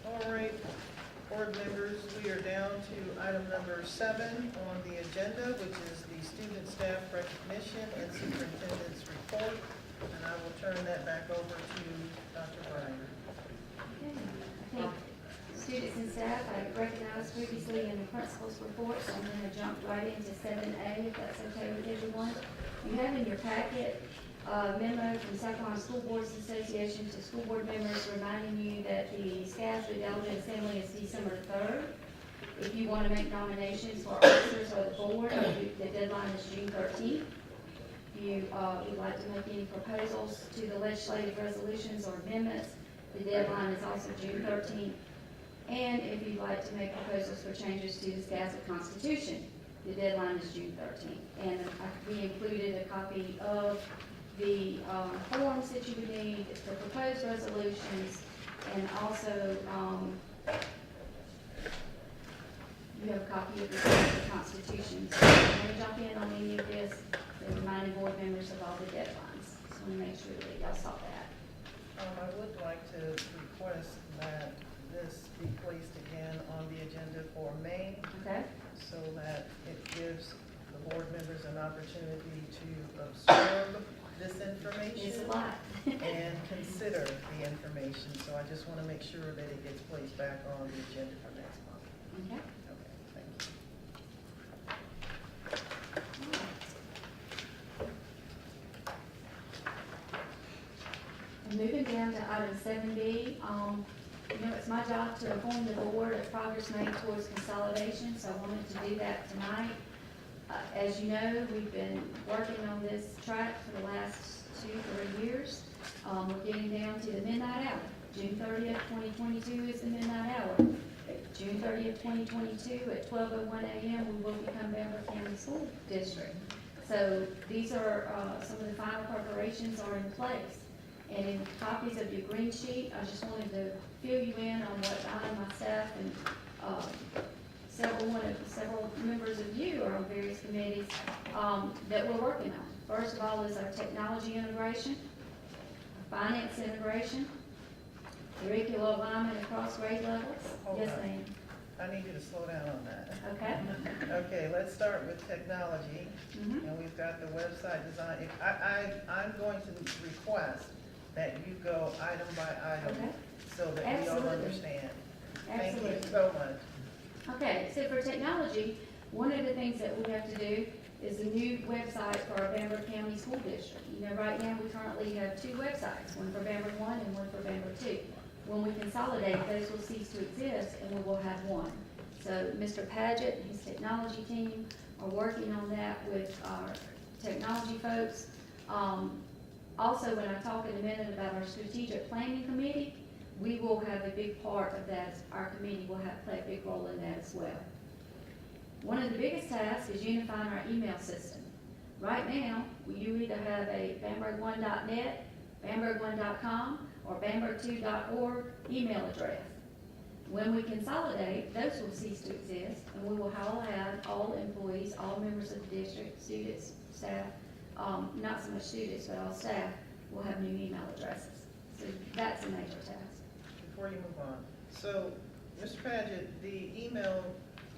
All right, board members, we are down to item number 7 on the agenda, which is the student staff recognition and superintendent's report. And I will turn that back over to Dr. Briner. Okay. I think students and staff I recognized previously in the principal's report, so I'm going to jump right into 7A, if that's okay with everyone. You have in your packet a memo from South Carolina School Boards Association to school board members reminding you that the SCAS Delegate Assembly is December 3rd. If you want to make nominations for officers of the board, the deadline is June 13th. If you would like to make any proposals to the legislative resolutions or amendments, the deadline is also June 13th. And if you'd like to make proposals for changes to the SCAS Constitution, the deadline is June 13th. And we included a copy of the forms that you would need, the proposed resolutions, and also you have a copy of the Constitution. So I'm going to jump in on any of this and reminding board members of all the deadlines. So I want to make sure that y'all saw that. I would like to request that this be placed again on the agenda for May, Okay? so that it gives the board members an opportunity to absorb this It's information a lot. and consider the information. So I just want to make sure that it gets placed back on the agenda for next month. Okay? Okay, thank you. And moving down to item 7B, it's my job to inform the board of progress made towards consolidation, so I wanted to do that tonight. As you know, we've been working on this track for the last 2-3 years. We're getting down to the midnight hour. June 30th, 2022 is the midnight hour. June 30th, 2022 at 12:01 a.m. we will become Bamberg County School District. So these are, some of the final preparations are in place. And in copies of your green sheet, I just wanted to fill you in on what I and my staff and several members of you are on various committees that we're working on. First of all is our technology integration, our finance integration, curricular alignment across grade levels. Yes, Okay. ma'am. I need you to slow down on that. Okay. Okay, let's start with technology. Mhm. And we've got the website design. I'm going to request that you go item by item Okay. so that we all Absolutely. understand. Thank you Absolutely. so much. Okay, so for technology, One of the things that we have to do is a new website for our Bamberg County School District. You know, right now, we currently have 2 websites, one for Bamberg 1 and one for Bamberg 2. When we consolidate, those will cease to exist and we will have one. So Mr. Paget and his technology team are working on that with our technology folks. Also, when I talk in a minute about our strategic planning committee, we will have a big part of that. Our committee will play a big role in that as well. One of the biggest tasks is unifying our email system. Right now, you either have a bamberg1.net, bamberg1.com, or bamberg2.org email address. When we consolidate, those will cease to exist, and we will all have all employees, all members of the district, students, staff, not so much students, but all staff will have new email addresses. So that's a major task. Before you move on, so, Mr. Paget, the email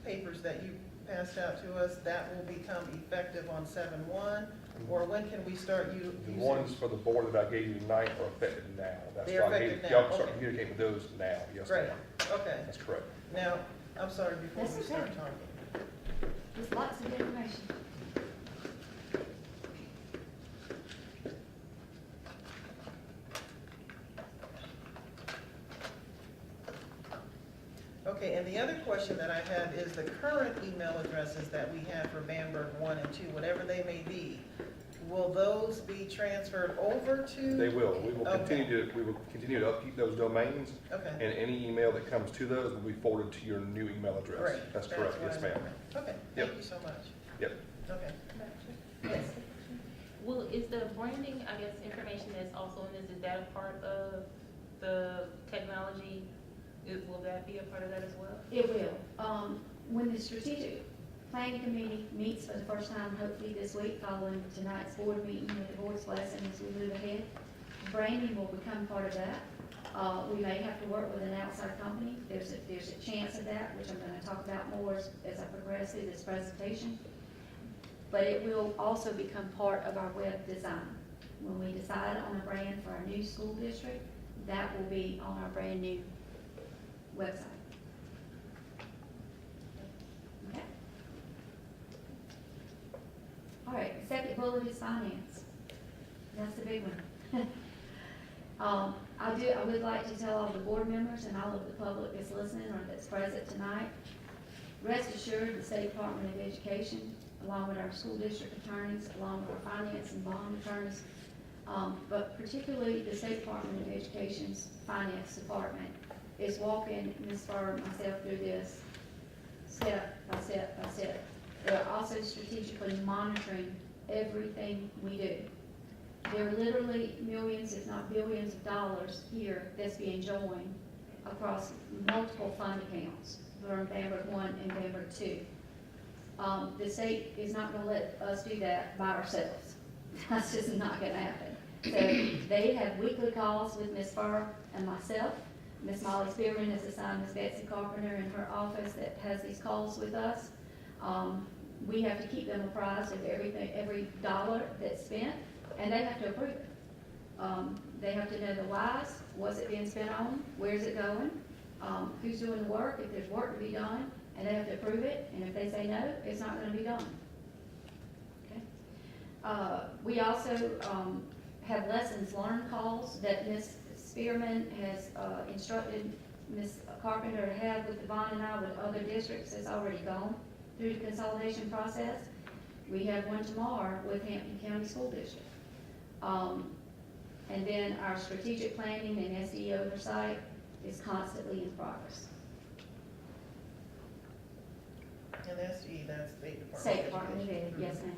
papers that you passed out to us, that will become effective on 7/1, or when can we start The using? ones for the board that I gave you tonight are effective now. That's They're why I effective gave- now, Y'all can start okay. communicating with those now, yes, Great, ma'am. okay. That's correct. Now, I'm sorry, before That's we start okay. talking. Just lots of information. Okay, and the other question that I have is the current email addresses that we have for Bamberg 1 and 2, whatever they may be, will those be transferred over to? They will. We will Okay. continue to upkeep those domains, Okay, and any email that comes to those will be forwarded to your new email address. great. That's correct, what yes, I ma'am. meant. Okay, Yep. thank you so much. Yep. Okay. Yes. Well, is the branding, I guess, information that's also in this, is that a part of the technology? Will that be a part of that as well? It will. When the strategic planning committee meets for the first time, hopefully this week, following tonight's board meeting with the board's blessing as we move ahead, branding will become part of that. We may have to work with an outside company. There's a chance of that, which I'm going to talk about more as I progress through this presentation. But it will also become part of our web design. When we decide on a brand for our new school district, that will be on our brand new website. Okay. All right, the second bullet is finance. That's the big one. I would like to tell all the board members and all of the public that's listening or that's present tonight, rest assured, the State Department of Education, along with our school district attorneys, along with our finance and bond attorneys, but particularly the State Department of Education's finance department is walking Ms. Farr and myself through this step by step by step. They're also strategically monitoring everything we do. There are literally millions, if not billions of dollars here that's being joined across multiple fund accounts from Bamberg 1 and Bamberg 2. The state is not going to let us do that by ourselves. That's just not going to happen. So they have weekly calls with Ms. Farr and myself. Ms. Molly Spearman has assigned Ms. Betsy Carpenter in her office that has these calls with us. We have to keep them apprised of everything, every dollar that's spent, and they have to approve it. They have to know the whys, what's it being spent on, where's it going, who's doing the work, if there's work to be done, and they have to approve it, and if they say no, it's not going to be done. Okay. We also have lessons learned calls that Ms. Spearman has instructed Ms. Carpenter to have with the bond and I with other districts that's already gone through the consolidation process. We have one tomorrow with Hampton County School District. And then our strategic planning and SE oversight is constantly in progress. And SE, that's State Department. State Department of Ed, yes ma'am.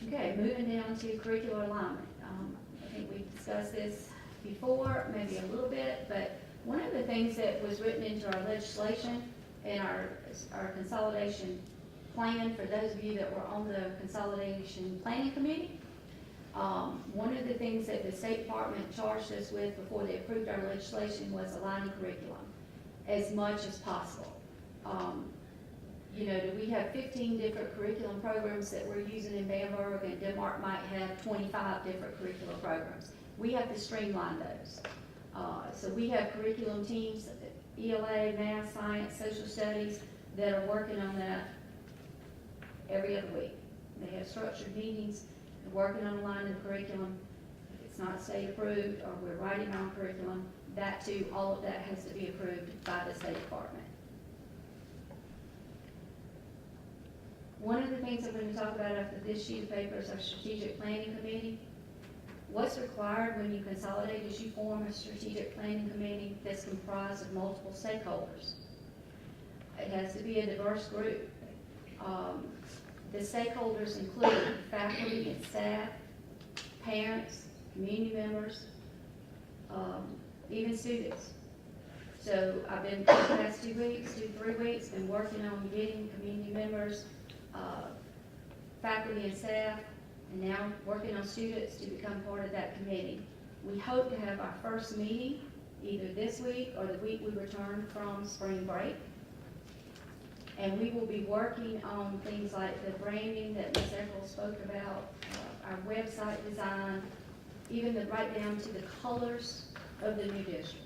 Okay, moving down to curricular alignment. I think we discussed this before, maybe a little bit, but one of the things that was written into our legislation and our consolidation plan, for those of you that were on the consolidation planning committee, one of the things that the State Department charged us with before they approved our legislation was aligning curriculum as much as possible. You know, we have 15 different curriculum programs that we're using in Bamberg, and Denmark might have 25 different curriculum programs. We have to streamline those. So we have curriculum teams, ELA, math, science, social studies, that are working on that every other week. They have structured meetings, they're working on aligning the curriculum. If it's not state approved, or we're writing our own curriculum, that too, all of that has to be approved by the State Department. One of the things I'm going to talk about after this sheet of paper is our strategic planning committee. What's required when you consolidate is you form a strategic planning committee that's comprised of multiple stakeholders. It has to be a diverse group. The stakeholders include faculty and staff, parents, community members, even students. So I've been, for the past 3 weeks, been working on getting community members, faculty and staff, and now working on students to become part of that committee. We hope to have our first meeting either this week or the week we return from spring break. And we will be working on things like the branding that Ms. Eccles spoke about, our website design, even right down to the colors of the new district.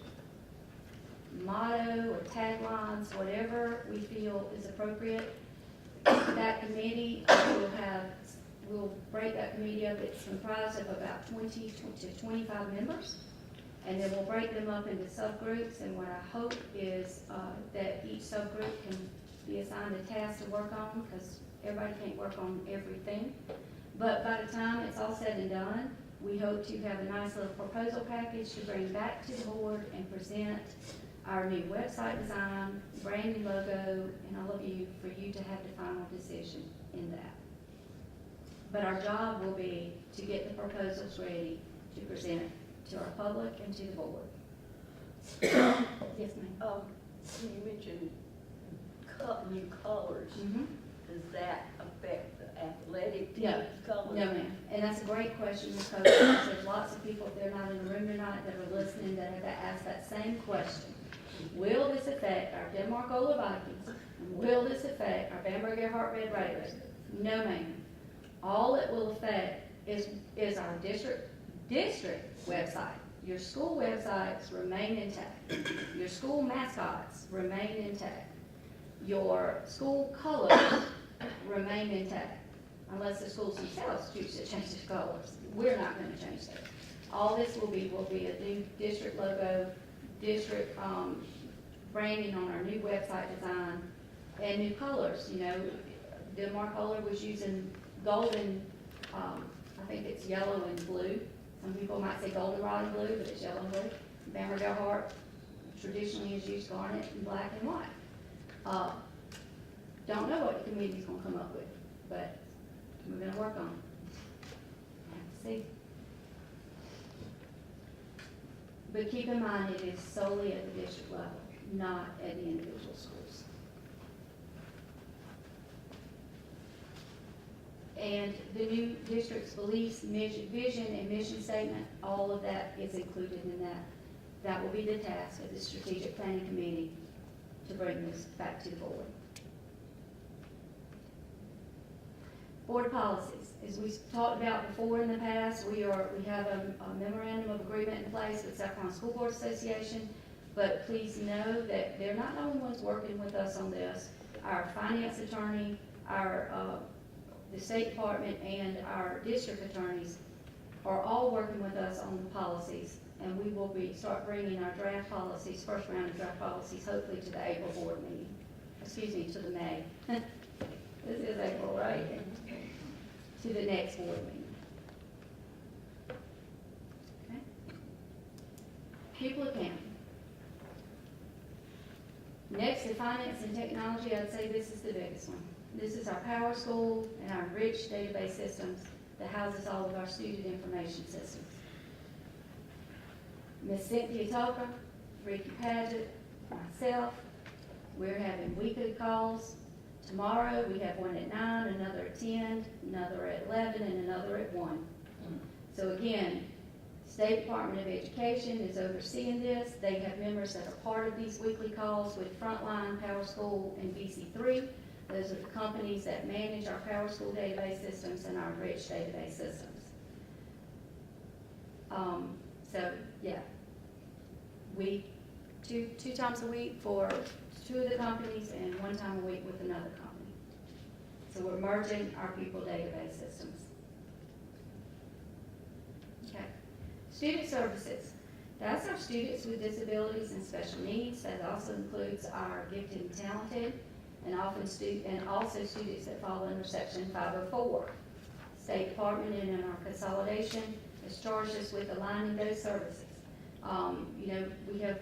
Motto or taglines, whatever we feel is appropriate. That committee we'll break that committee up. It's comprised of about 20 to 25 members. And then we'll break them up into subgroups. And what I hope is that each subgroup can be assigned a task to work on, because everybody can't work on everything. But by the time it's all said and done, we hope to have a nice little proposal package to bring back to the board and present our new website design, branding logo, and all of you, for you to have the final decision in that. But our job will be to get the proposals ready to present to our public and to the board. Yes, ma'am. You mentioned new colors. Mm-hmm. Does that affect the athletic No. team's colors? No, ma'am. And that's a great question, Ms. Coates, because there's lots of people, if they're not in the room tonight, that are listening, that have asked that same question. Will this affect our Denmark Ola Vikings? Will this affect our Bamberg Earhart Red Raiders? No, ma'am. All it will affect is our district website. Your school websites remain intact. Your school mascots remain intact. Your school colors remain intact, unless the schools themselves choose to change their colors. We're not going to change those. All this will be a new district logo, district branding on our new website design, and new colors. You know, Denmark Ola was using golden, I think it's yellow and blue. Some people might say goldenrod and blue, but it's yellow and blue. Bamberg Earhart traditionally has used garnet and black and white. Don't know what the committee's gonna come up with, but we're gonna work on it. See? But keep in mind, it is solely at the district level, not at the individual schools. And the new district's beliefs, vision, and mission statement, all of that is included in that. That will be the task of the Strategic Planning Committee to bring this back to the board. Board policies. As we talked about before in the past, we have a memorandum of agreement in place with South Carolina School Board Association, but please know that they're not the only ones working with us on this. Our finance attorney, the State Department, and our district attorneys are all working with us on the policies, and we will start bringing our draft policies, first round of draft policies, hopefully to the April board meeting. Excuse me, to the May. This is April, right? To the next board meeting. Okay? People accounting. Next, to finance and technology, I'd say this is the biggest one. This is our Power School and our rich database systems that houses all of our student information systems. Ms. Cynthia Tucker, Ricky Paget, myself, we're having weekly calls. Tomorrow, we have one at 9, another at 10, another at 11, and another at 1. So again, State Department of Education is overseeing this. They have members that are part of these weekly calls with Frontline, Power School, and BC3. Those are the companies that manage our Power School database systems and our rich database systems. So yeah, two times a week for 2 of the companies and 1 one time a week with another company. So we're merging our people database systems. Okay. Student services. That's our students with disabilities and special needs. That also includes our gifted and talented, and also students that fall under Section 504. State Department and in our consolidation has charged us with aligning those services. We have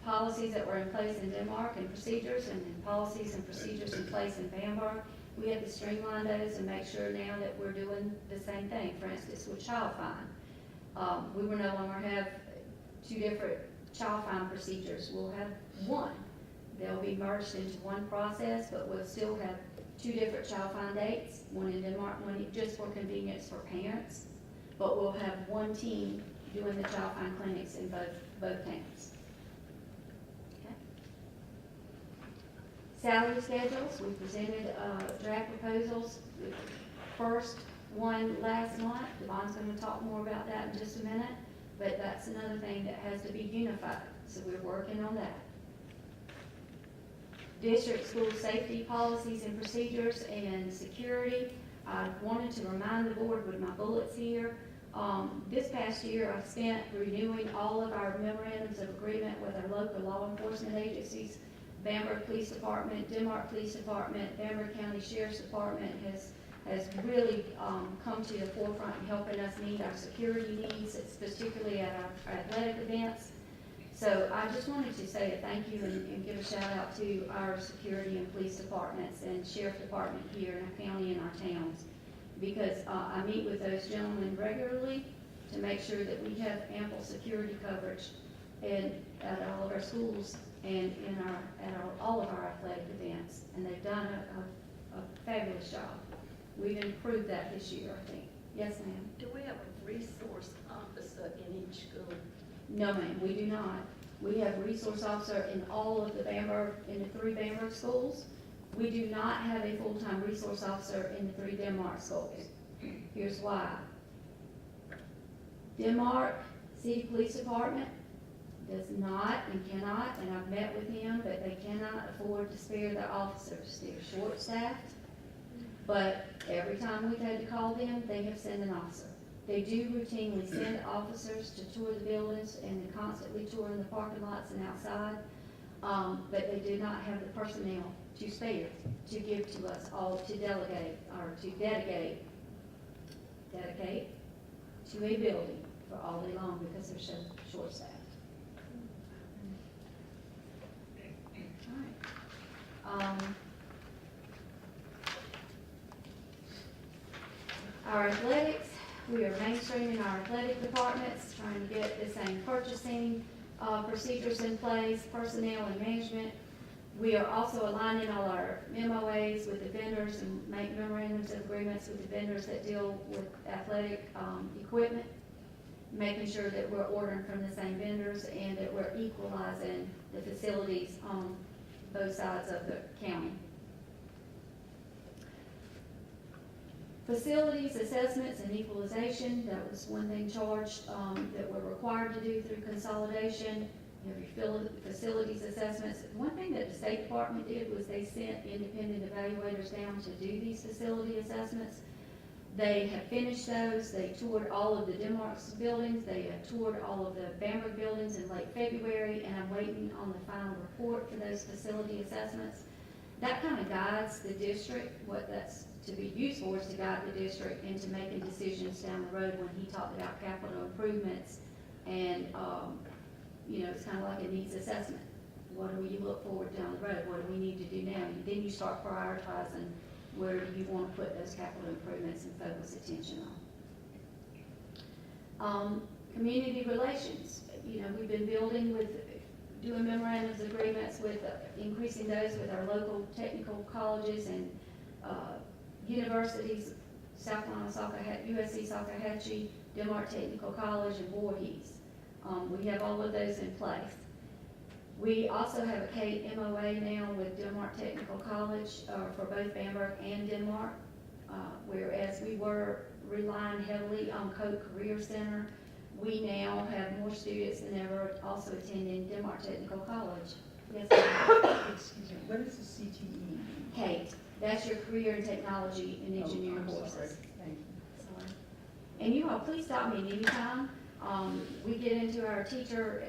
policies that were in place in Denmark and procedures, and then policies and procedures in place in Bamberg. We have to streamline those and make sure now that we're doing the same thing. For instance, with child fine, we will no longer have two different child fine procedures. We'll have one. They'll be merged into one process, but we'll still have two different child fine dates, one in Denmark, one just for convenience for parents. But we'll have one team doing the child fine clinics in both towns. Okay. Salary schedules, we presented draft proposals. The first one last month. Devon's going to talk more about that in just a minute, but that's another thing that has to be unified, so we're working on that. District school safety policies and procedures and security. I wanted to remind the board with my bullets here, this past year I've spent renewing all of our memorandums of agreement with our local law enforcement agencies. Bamberg Police Department, Denmark Police Department, Bamberg County Sheriff's Department has really come to the forefront in helping us meet our security needs, particularly at our athletic events. So I just wanted to say a thank you and give a shout out to our security and police departments and sheriff department here in our county and our towns, because I meet with those gentlemen regularly to make sure that we have ample security coverage at all of our schools and all of our athletic events, and they've done a fabulous job. We've improved that this year, I think. Yes, ma'am? Do we have a resource officer in each school? No, ma'am, we do not. We have a resource officer in all of in the 3 Bamberg schools. We do not have a full-time resource officer in the 3 Denmark schools. Here's why. Denmark City Police Department does not and cannot, and I've met with him, but they cannot afford to spare their officers. They're short-staffed, but every time we've had to call them, they have sent an officer. They do routinely send officers to tour the buildings and they're constantly touring the parking lots and outside, but they do not have the personnel to spare, to give to us all, to delegate, or to dedicate to a building for all day long because they're so short-staffed. All right. Our athletics, we are mainstreaming our athletic departments, trying to get the same purchasing procedures in place, personnel and management. We are also aligning all our MOAs with the vendors and make memorandums of agreements with the vendors that deal with athletic equipment, making sure that we're ordering from the same vendors and that we're equalizing the facilities on both sides of the county. Facilities assessments and equalization, that was one thing charged that we're required to do through consolidation. You have your facilities assessments. One thing that the State Department did was they sent independent evaluators down to do these facility assessments. They have finished those. They toured all of the Denmark's buildings. They have toured all of the Bamberg buildings in late February, and I'm waiting on the final report for those facility assessments. That kind of guides the district. What that's to be used for is to guide the district into making decisions down the road when he talked about capital improvements. And, it's kind of like a needs assessment. What do you look forward down the road? What do we need to do now? And then you start prioritizing where do you want to put those capital improvements and focus attention on. Community relations. We've been doing memorandums of agreements with, increasing those with our local technical colleges and universities, South Carolina, USC Salkehatchie, Denmark Technical College, and Voorhees. We have all of those in place. We also have a Kate MOA now with Denmark Technical College for both Bamberg and Denmark, whereas we were relying heavily on Coke Career Center. We now have more students than ever also attending Denmark Technical College Yes, ma'am. Excuse me, what is the CTE? Kate, that's your career in technology and engineering Oh, I'm courses. sorry. Thank you. Sorry. And you all, please stop me at any time. We get into our teacher,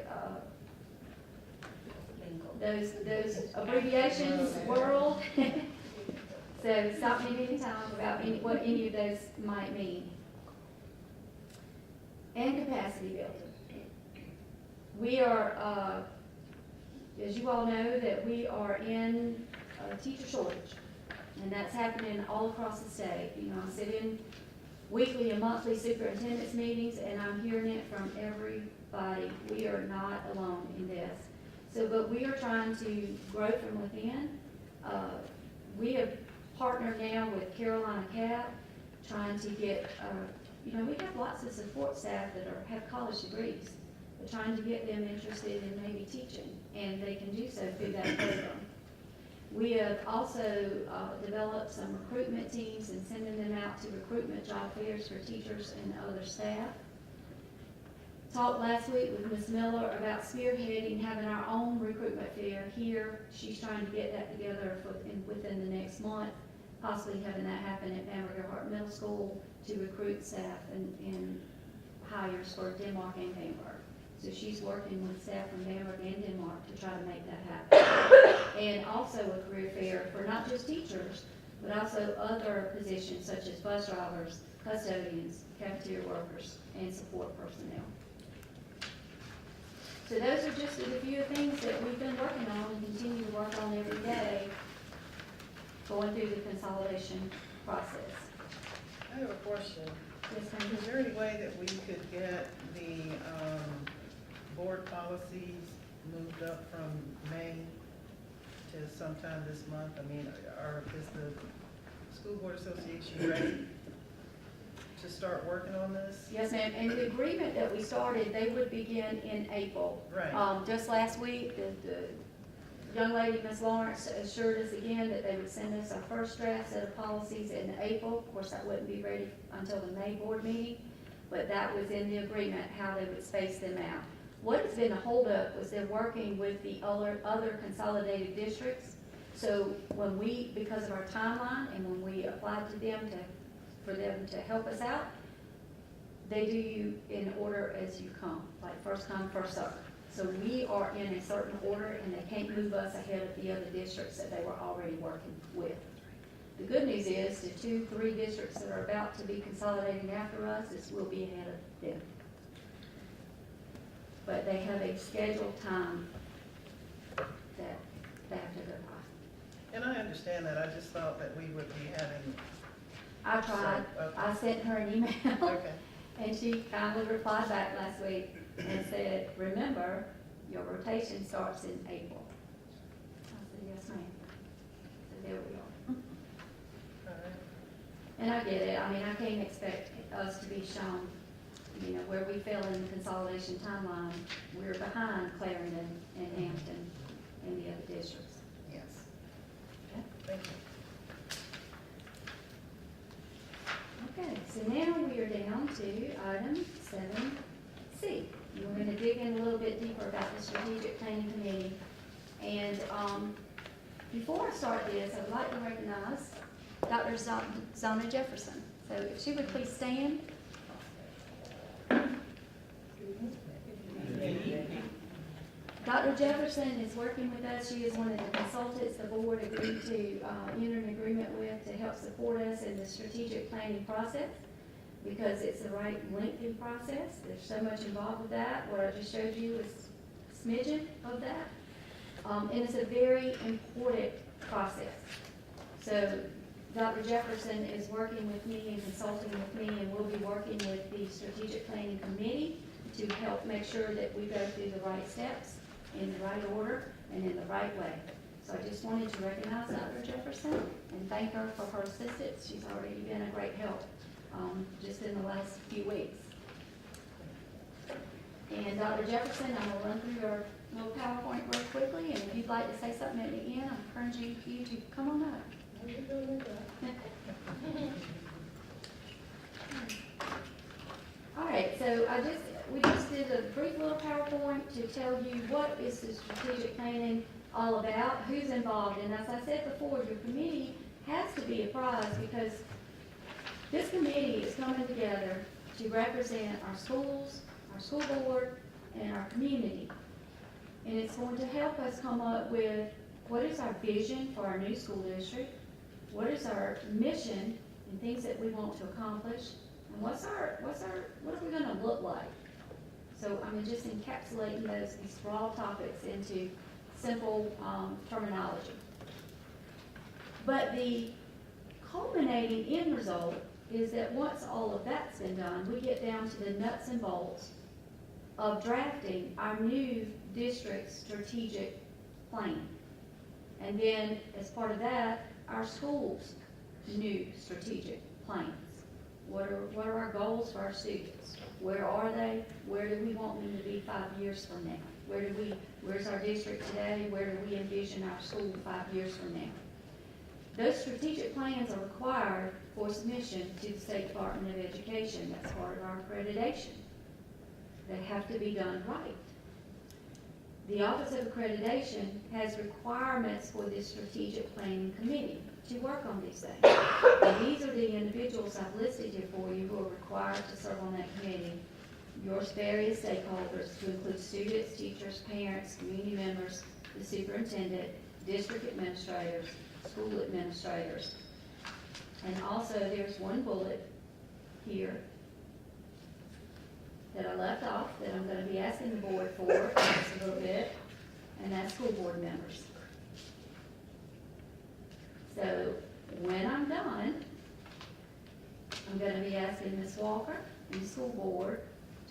those abbreviations world. So stop me at any time about what any of those might mean. And capacity building. We are, as you all know, that we are in a teacher shortage. And that's happening all across the state. You know, I sit in weekly and monthly superintendent's meetings, and I'm hearing it from everybody. We are not alone in this. So, but we are trying to grow from within. We have partnered now with Carolina Cap, trying to get, you know, we have lots of support staff that have college degrees, but trying to get them interested in maybe teaching, and they can do so through that program. We have also developed some recruitment teams and sending them out to recruitment job fairs for teachers and other staff. Talked last week with Ms. Miller about spearheading having our own recruitment fair here. She's trying to get that together within the next month, possibly having that happen at Bamberg Middle School to recruit staff and hires for Denmark and Bamberg. So she's working with staff from Bamberg and Denmark to try to make that happen. And also a career fair for not just teachers, but also other positions such as bus drivers, custodians, cafeteria workers, and support personnel. So those are just a few things that we've been working on and continue to work on every day, going through the consolidation process. I have a question. Yes, ma'am. Is there any way that we could get the board policies moved up from May to sometime this month? I mean, is the School Board Association ready to start working on this? Yes, ma'am, and the agreement that we started, they would begin in April. Right. Just last week, the young lady, Ms. Lawrence, assured us again that they would send us our first draft set of policies in April. Of course, that wouldn't be ready until the May board meeting, but that was in the agreement, how they would space them out. What has been a holdup was they're working with the other consolidated districts. So when we, because of our timeline, and when we applied to them for them to help us out, they do you in order as you come, like first come, first served. So we are in a certain order, and they can't move us ahead of the other districts that they were already working with. The good news is the 2-3 districts that are about to be consolidating after us, this will be ahead of them. But they have a scheduled time that they have to go by. And I understand that. I just thought that we would be having. I tried, Okay. I sent her an email, Okay. and she kindly replied back last week and said, remember, your rotation starts in April. I said, yes, ma'am. So there we are. All right. And I get it, I mean, I can't expect us to be shown, you know, where we fell in the consolidation timeline. We're behind Clarendon and Hampton and the other districts. Yes. Okay. Thank you. Okay, so now we are down to item 7C. We're going to dig in a little bit deeper about the strategic planning committee. And before I start this, I would like to recognize Dr. Zona Jefferson. So if she would please stand. Dr. Jefferson is working with us. She is one of the consultants the board agreed to enter an agreement with to help support us in the strategic planning process, because it's a right lengthy process. There's so much involved with that. What I just showed you is a smidgen of that. And it's a very important process. So Dr. Jefferson is working with me and consulting with me, and we'll be working with the strategic planning committee to help make sure that we go through the right steps in the right order and in the right way. So I just wanted to recognize Dr. Jefferson and thank her for her assistance. She's already been a great help just in the last few weeks. And Dr. Jefferson, I'm going to run through your little PowerPoint real quickly, and if you'd like to say something at the end, I encourage you to come on up. All right, so we just did a brief little PowerPoint to tell you what is the strategic planning all about, who's involved. And as I said before, your committee has to be apprised because this committee is coming together to represent our schools, our school board, and our community. And it's going to help us come up with what is our vision for our new school district, what is our mission and things that we want to accomplish, and what are we gonna look like? So I'm just encapsulating these broad topics into simple terminology. But the culminating end result is that once all of that's been done, we get down to the nuts and bolts of drafting our new district strategic plan. And then, as part of that, our schools' new strategic plans. What are our goals for our students? Where are they? Where do we want them to be 5 years from now? Where's our district today? Where do we envision our school 5 years from now? Those strategic plans are required for submission to the State Department of Education. That's part of our accreditation. They have to be done right. The Office of Accreditation has requirements for this strategic planning committee to work on these things. And these are the individuals I've listed here for you who are required to serve on that committee. Your various stakeholders, to include students, teachers, parents, community members, the superintendent, district administrators, school administrators. And also there's one bullet here that I left off that I'm going to be asking the board for just a little bit, and that's school board members. So when I'm done, I'm going to be asking Ms. Walker and the school board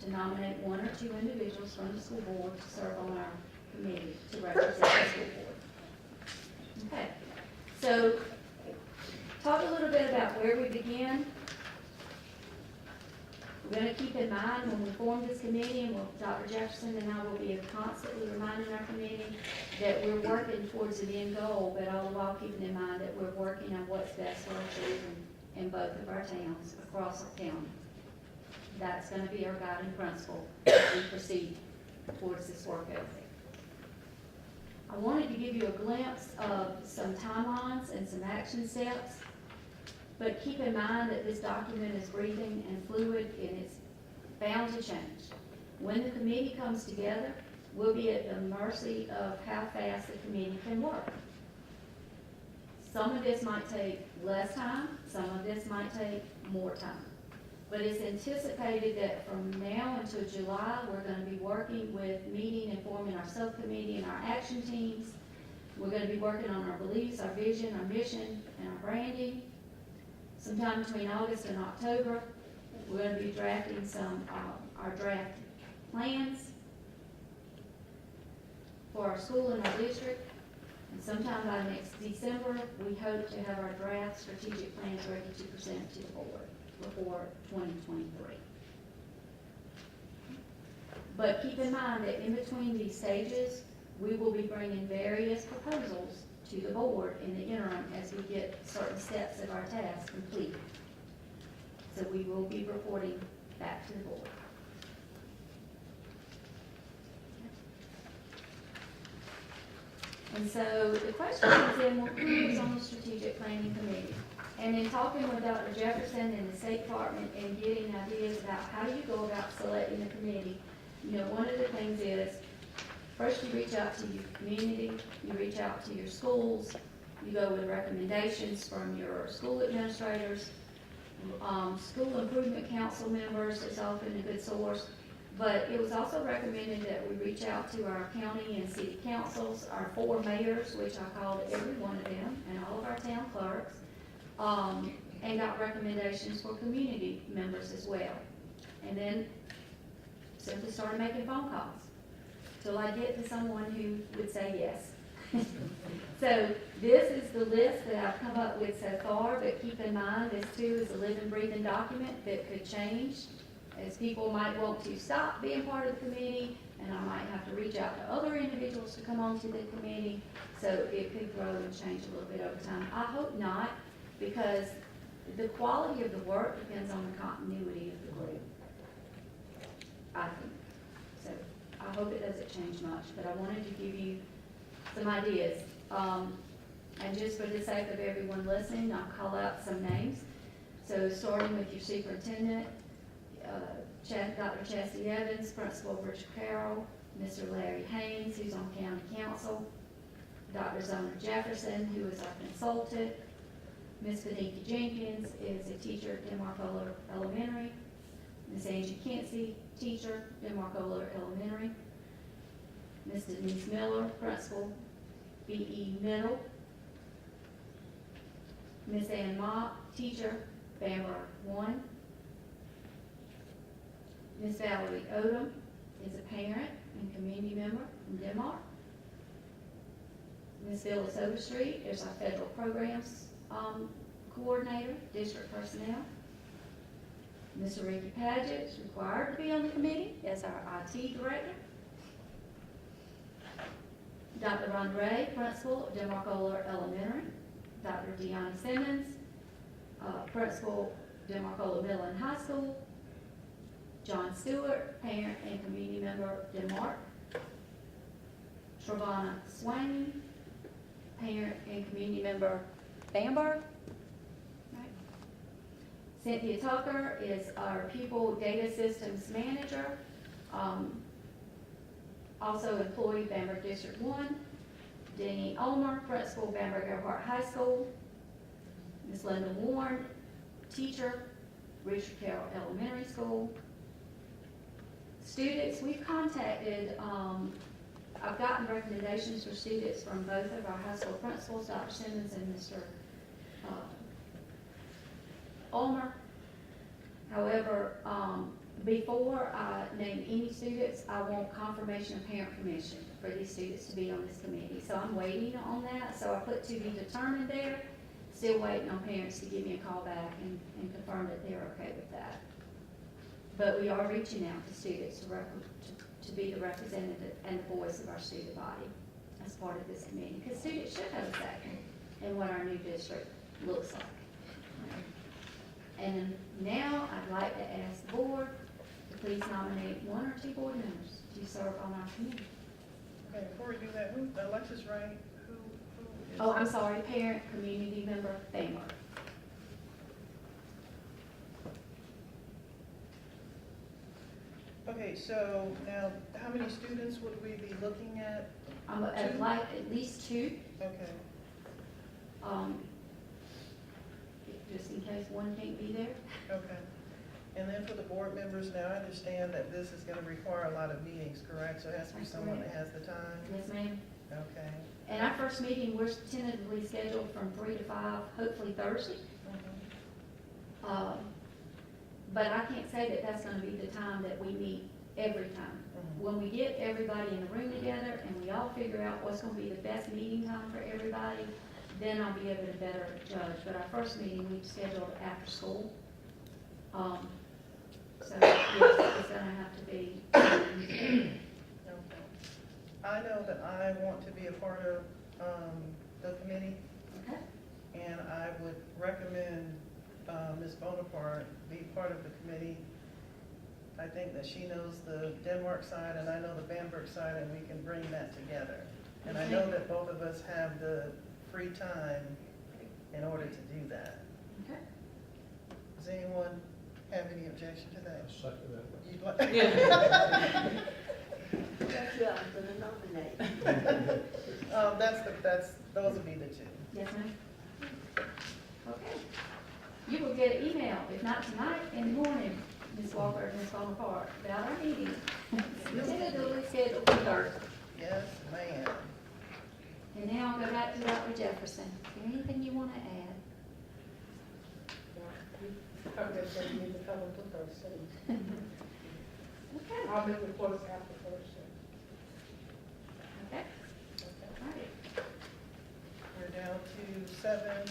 to nominate 1 or 2 individuals from the school board to serve on our committee to represent the school board. Okay, so talk a little bit about where we begin. We're going to keep in mind when we form this committee, and Dr. Jefferson and I will be constantly reminding our committee that we're working towards an end goal, but all the while keeping in mind that we're working on what's best for our children in both of our towns across our county. That's going to be our guiding principle as we proceed towards this work ethic. I wanted to give you a glimpse of some timelines and some action steps. But keep in mind that this document is breathing and fluid and it's bound to change. When the committee comes together, we'll be at the mercy of how fast the committee can work. Some of this might take less time, some of this might take more time. But it's anticipated that from now until July, we're going to be working with meeting and forming our subcommittee and our action teams. We're going to be working on our beliefs, our vision, our mission, and our branding. Sometime between August and October, we're going to be drafting our draft plans for our school and our district. And sometime by next December, we hope to have our draft strategic plans ready to present to the board before 2023. But keep in mind that in between these stages, we will be bringing various proposals to the board in the interim as we get certain steps of our task complete. So we will be reporting back to the board. And so the question is then, well, who is on the strategic planning committee? And in talking with Dr. Jefferson and the State Department and getting ideas about how do you go about selecting the committee, one of the things is, first, you reach out to your community, you reach out to your schools, you go with recommendations from your school administrators, school improvement council members is often a good source, but it was also recommended that we reach out to our county and city councils, our 4 mayors, which I called every one of them, and all of our town clerks, and got recommendations for community members as well. And then simply started making phone calls till I get to someone who would say yes. So this is the list that I've come up with so far, but keep in mind this too is a living, breathing document that could change as people might want to stop being part of the committee, and I might have to reach out to other individuals to come onto the committee, so it could grow and change a little bit over time. I hope not, because the quality of the work depends on the continuity of the group, I think. So I hope it doesn't change much, but I wanted to give you some ideas. And just for the sake of everyone listening, I'll call out some names. So starting with your superintendent, Dr. Chastity Evans, Principal Richard Carroll, Mr. Larry Haynes, who's on county council, Dr. Zona Jefferson, who is our consultant, Ms. Benita Jenkins is a teacher at Demarcola Elementary, Ms. Angie Kinsey, teacher, Demarcola Elementary, Ms. Denise Miller, principal, BE Middle, Ms. Ann Mott, teacher, Bamberg 1, Ms. Valerie Odom is a parent and community member from Denmark. Ms. Phyllis Overstreet is our federal programs coordinator, district personnel. Mr. Ricky Paget is required to be on the committee as our IT director. Dr. Ron Ray, principal at Demarcola Elementary. Dr. Deanna Simmons, principal, Demarcola Middle and High School. John Stewart, parent and community member, Denmark. Travana Swain, parent and community member, Bamberg. Right. Cynthia Tucker is our pupil data systems manager, also employee, Bamberg District 1. Denny Ulmer, principal, Bamberg Earhart High School. Ms. Linda Warren, teacher, Richard Carroll Elementary School. Students, we've contacted, I've gotten recommendations for students from both of our high school principals, Dr. Simmons and Mr. Ulmer. However, before I name any students, I want confirmation of parent permission for these students to be on this committee. So I'm waiting on that. So I put to be determined there, still waiting on parents to give me a call back and confirm that they're okay with that. But we are reaching out to students to be the representative and the voice of our student body as part of this committee. Because students should have a say in what our new district looks like. And now I'd like to ask the board to please nominate one or two board members to serve on our committee. Okay, before we do that, Alexis Wright, who is? Oh, I'm sorry, parent, community member, Bamberg. Okay, so now, how many students would we be looking at? I'd like at least two, Okay, just in case one can't be there. okay. And then for the board members, now I understand that this is gonna require a lot of meetings, correct? So it has to be That's someone that correct. has the time? Yes, ma'am. Okay. And our first meeting, we're tentatively scheduled from 3 to 5, hopefully Thursday. But I can't say that that's gonna be the time that we meet every time. When we get everybody in the room together and we all figure out what's gonna be the best meeting time for everybody, then I'll be able to better judge. But our first meeting, we've scheduled after school. So, yes, it's gonna have to be. Okay. I know that I want to be a part of, the committee, Okay. and I would recommend, Ms. Bonaparte be part of the committee. I think that she knows the Denmark side and I know the Bamberg side, and we can bring that together. And I know that both of us have the free time in order to do that. Okay. Does anyone have any objection to that? Second that. You'd like- That's who I was gonna nominate. those would be the two. Yes, ma'am. Okay. You will get an email, if not tonight, in the morning, Ms. Walker and Ms. Bonaparte, about our meeting. Tentatively scheduled for Thursday. Yes, ma'am. And now I'll go back to Dr. Jefferson. Is there anything you want to add? Covered that we need to cover for Thursday. Okay. I'll make reports after Thursday. Okay. All right. We're down to 7B.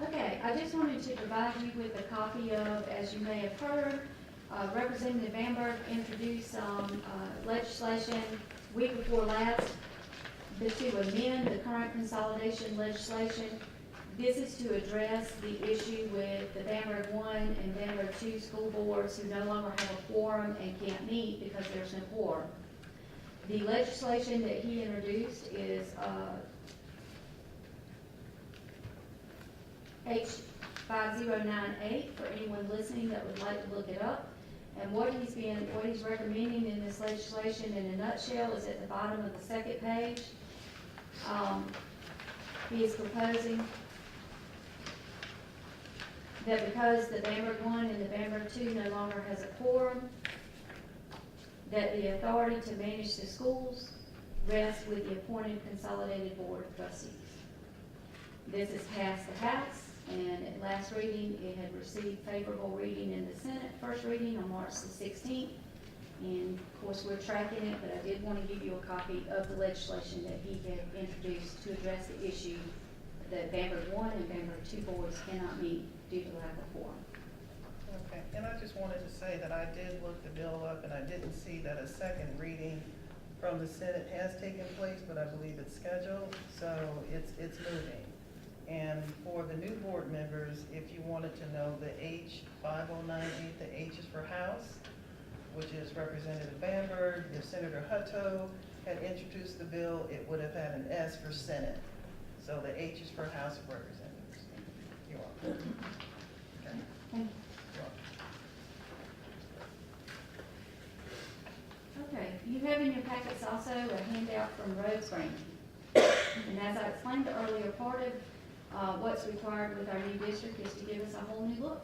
Okay, I just wanted to provide you with a copy of, as you may have heard, Representative Bamberg introduced some legislation week before last to amend the current consolidation legislation. This is to address the issue with the Bamberg 1 and Bamberg 2 school boards who no longer have a quorum and can't meet because there's no quorum. The legislation that he introduced is H5098 for anyone listening that would like to look it up. And what he's recommending in this legislation in a nutshell is at the bottom of the second page. He is proposing that because the Bamberg 1 and the Bamberg 2 no longer has a quorum, that the authority to manage the schools rests with the appointed Consolidated Board of Trustees. This has passed the House, and at last reading, it had received favorable reading in the Senate, first reading on March the 16th. And of course, we're tracking it, but I did want to give you a copy of the legislation that he had introduced to address the issue that Bamberg 1 and Bamberg 2 boards cannot meet due to lack of quorum. Okay, and I just wanted to say that I did look the bill up and I didn't see that a second reading from the Senate has taken place, but I believe it's scheduled, so it's moving. And for the new board members, if you wanted to know the H5098, the H is for House, which is Representative Bamberg. If Senator Hutto had introduced the bill, it would have had an S for Senate. So the H is for House of Representatives. You're welcome. Okay. Thank You're welcome. Okay, you have in your packets also a handout from roads branding. And as I explained the earlier part of what's required with our new district is to give us a whole new look.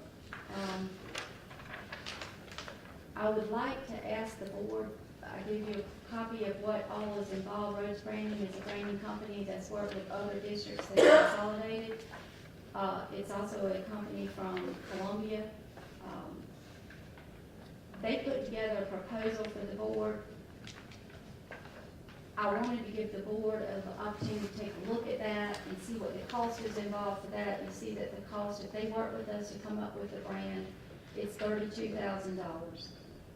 I would like to ask the board, I give you a copy of what all is involved. Roads Branding is a branding company that's worked with other districts that are consolidated. It's also a company from Columbia. They put together a proposal for the board. I wanted to give the board an opportunity to take a look at that and see what the cost is involved for that. You see that the cost, if they work with us to come up with a brand, it's $32,000.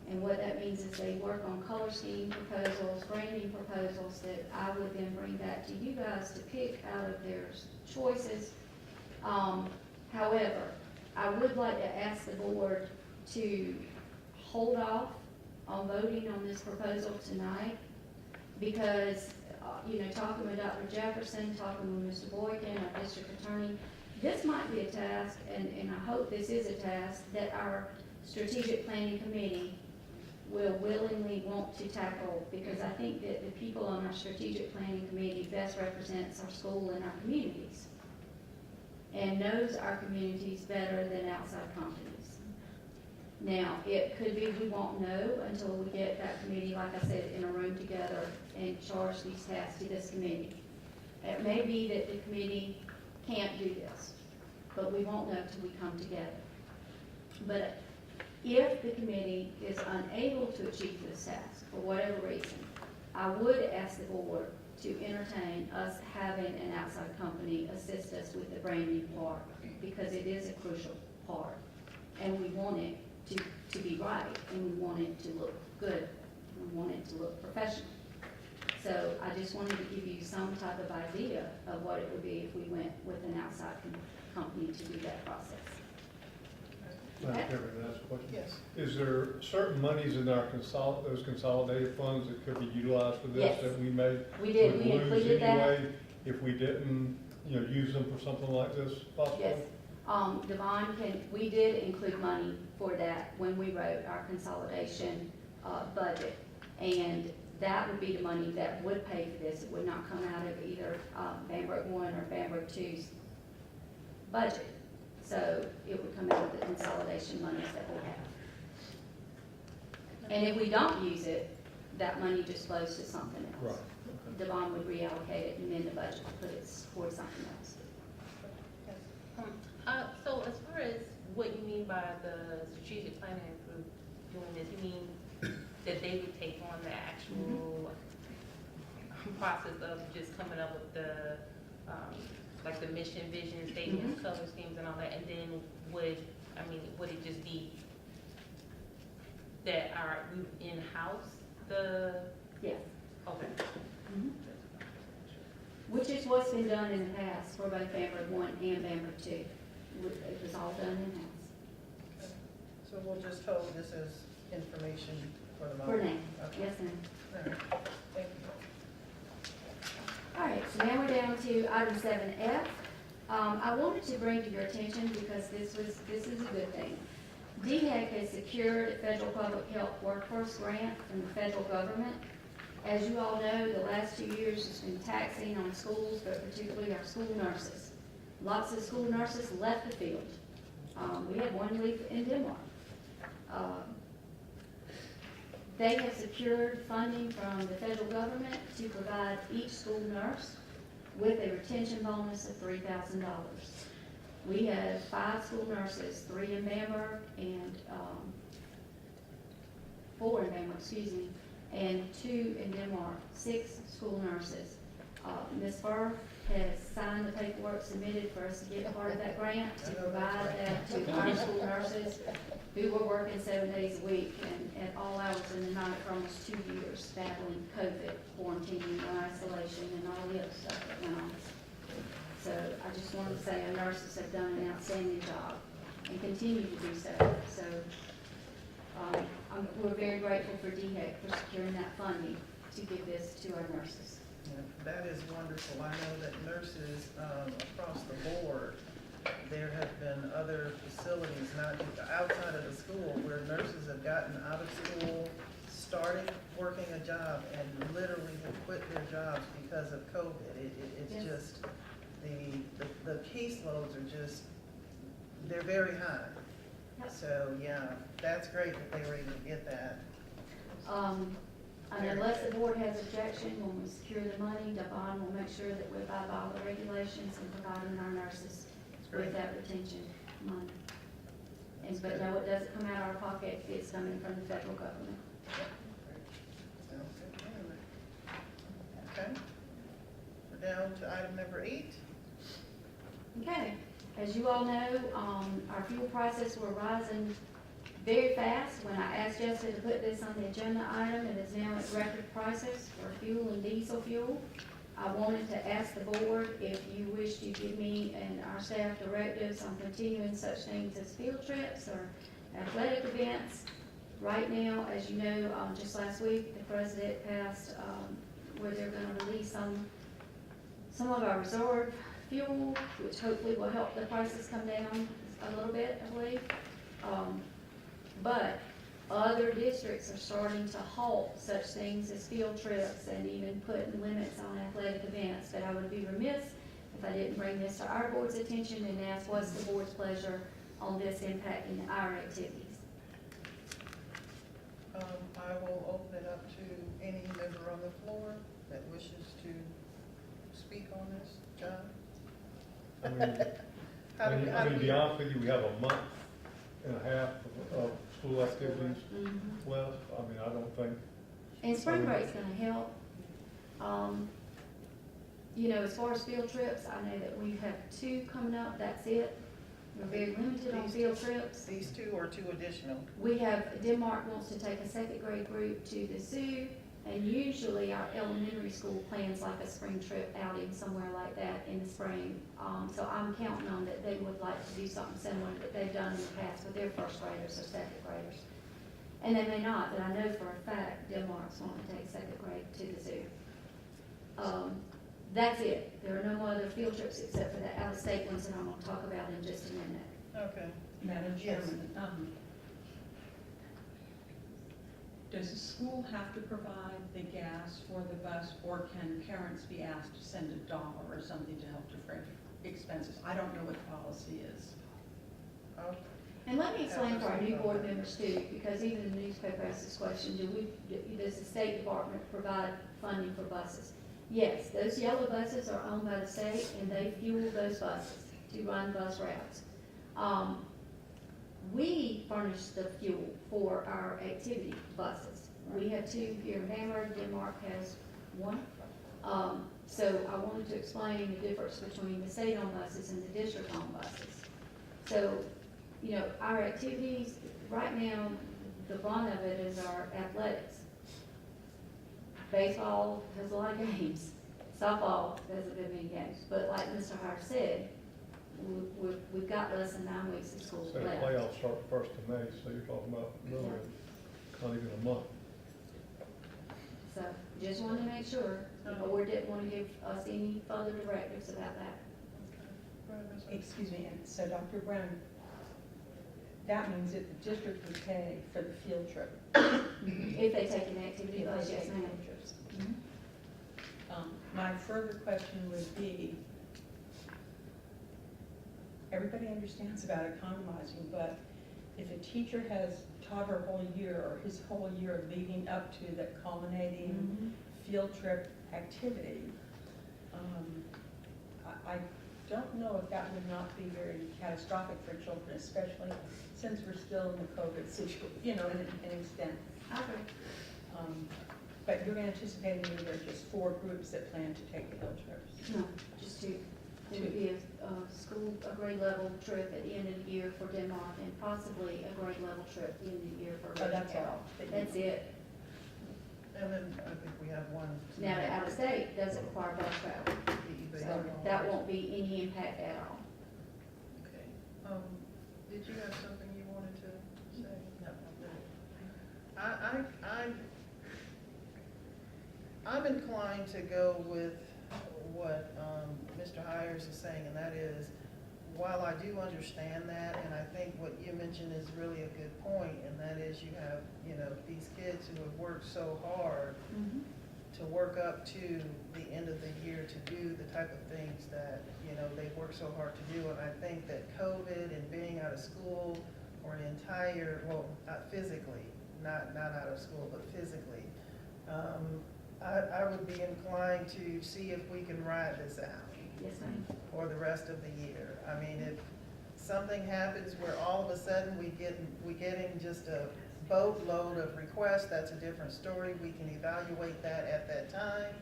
And what that means is they work on color scheme proposals, branding proposals that I would then bring back to you guys to pick out of their choices. However, I would like to ask the board to hold off on voting on this proposal tonight because, talking with Dr. Jefferson, talking with Mr. Boykin, our district attorney, this might be a task, and I hope this is a task, that our strategic planning committee will willingly want to tackle, because I think that the people on our strategic planning committee best represents our school and our communities and knows our communities better than outside companies. Now, it could be we won't know until we get that committee, like I said, in a room together and charge these tasks to this committee. It may be that the committee can't do this, but we won't know till we come together. But if the committee is unable to achieve this task, for whatever reason, I would ask the board to entertain us having an outside company assist us with the branding part, because it is a crucial part. And we want it to be right, and we want it to look good, we want it to look professional. So I just wanted to give you some type of idea of what it would be if we went with an outside company to do that process. Madam Chairman, can I ask a question? Yes. Is there certain monies in our those consolidated funds that could be utilized for this Yes. that we may We did, would we lose included that. anyway if we didn't, use them for something like this possibly? Yes. Devon, we did include money for that when we wrote our consolidation budget. And that would be the money that would pay for this. It would not come out of either Bamberg 1 or Bamberg 2's budget. So it would come out of the consolidation monies that we have. And if we don't use it, that money just flows to something else. Right. Devon would reallocate it and amend the budget to put it towards something else. So as far as what you mean by the strategic planning group doing this, you mean that they would take on the actual process of just coming up with the, like the mission, vision, statements, color schemes and all that, and then would it just be that we in-house the? Yes. Okay. Which is what's been done in the past for both Bamberg 1 and Bamberg 2. It was all done in-house. So we'll just hold this as information for the For moment? now, Okay. yes, ma'am. All right. Thank you. All right, so now we're down to item 7F. I wanted to bring to your attention, because this is a good thing. DHEC has secured a federal public health workforce grant from the federal government. As you all know, the last 2 years has been taxing on schools, but particularly our school nurses. Lots of school nurses left the field. We had one leave in Denmark. They have secured funding from the federal government to provide each school nurse with a retention bonus of $3,000. We have 5 school nurses, 3 in Bamberg and 4 in Bamberg, and 2 in Denmark, 6 school nurses. Ms. Burr has signed the paperwork submitted for us to get part of that grant to provide that to our school nurses who were working 7 days a week and at all hours in the night for almost 2 years, battling COVID, quarantining, isolation, and all the other stuff that went on. So I just wanted to say our nurses have done an outstanding job and continue to do so. So we're very grateful for DHEC for securing that funding to give this to our nurses. Yeah, that is wonderful. I know that nurses across the board, there have been other facilities, not outside of the school, where nurses have gotten out of school, started working a job, and literally have quit their jobs because of COVID. It's Yes. just, the caseloads are just, they're very high. Yep. So, yeah, that's great that they were able to get that. And unless the board has objection, when we secure the money, Devon will make sure that we abide by all the regulations and providing our nurses with that retention money. But no, it doesn't come out of our pocket, it's coming from the federal government. Sounds good. Okay. We're down to item number 8. Okay, as you all know, our fuel prices were rising very fast. When I asked Jessica to put this on the agenda item, it is now at record prices for fuel and diesel fuel. I wanted to ask the board if you wish to give me and our staff directives on continuing such things as field trips or athletic events. Right now, as you know, just last week, the president passed where they're going to release some of our reserve fuel, which hopefully will help the prices come down a little bit, I believe. But other districts are starting to halt such things as field trips and even putting limits on athletic events. But I would be remiss if I didn't bring this to our board's attention and ask what's the board's pleasure on this impacting our activities. I will open it up to any member on the floor that wishes to speak on this. John? I mean, to be honest with you, we have a month and a half of school activities left. I mean, I don't think. And spring break's gonna help. You know, as far as field trips, I know that we have 2 coming up, that's it. We're very limited on field trips. These 2 or 2 additional? We have, Denmark wants to take a 2nd grade group to the zoo, and usually our elementary school plans like a spring trip outing somewhere like that in the spring. So I'm counting on that they would like to do something similar that they've done in the past with their 1st graders or 2nd graders. And they may not, but I know for a fact Denmark's wanting to take 2nd grade to the zoo. That's it. There are no other field trips except for the out-of-state ones that I'm going to talk about in just a minute. Okay. Madam Yes. Chairman, does the school have to provide the gas for the bus, or can parents be asked to send $1 or something to help defray expenses? I don't know what the policy is. And let me explain for our new board members too, because even the newspaper asked this question, does the State Department provide funding for buses? Yes, those yellow buses are owned by the state and they fuel those buses to run bus routes. We furnish the fuel for our activity buses. We have 2 here in Bamberg, Denmark has 1. So I wanted to explain the difference between the state-owned buses and the district-owned buses. So, you know, our activities, right now, the brunt of it is our athletics. Baseball has a lot of games, softball hasn't been many games, but like Mr. Hart said, we've got less than 9 weeks of school Say the left. playoffs start the first of May, so you're talking about another, not even a month. So just wanted to make sure the board didn't want to give us any further directives about that. Go ahead, Ms. Hart. Excuse me, and so Dr. Brown, that means that the district would pay for the field trip. If they take an activity bus, yes, ma'am. Trips. Mhm. My further question would be, everybody understands about economizing, but if a teacher has taught her whole year or his whole year leading up to the culminating field trip activity, I don't know if that would not be very catastrophic for children, especially since we're still in the COVID situation, you know, in an extent. I agree. But you're anticipating that there are just 4 groups that plan to take the field trips? No, just 2. It would be a grade level trip at the end of the year for Denmark and possibly a grade level trip at the end of the year for Oh, that's Rachel. all. That's it. And then I think we have one. Now, the out of state doesn't require bus travel, so that won't be any impact at all. Okay. Did you have something you wanted to say? No. I'm inclined to go with what Mr. Hires is saying, and that is, while I do understand that, and I think what you mentioned is really a good point, and that is you have, these kids who have worked so hard to work up to the end of the year to do the type of things that, they've worked so hard to do. And I think that COVID and being out of school or an entire, well, not physically, not out of school, but physically, I would be inclined to see if we can ride this out Yes, ma'am. for the rest of the year. I mean, if something happens where all of a sudden we getting just a boatload of requests, that's a different story. We can evaluate that at that time.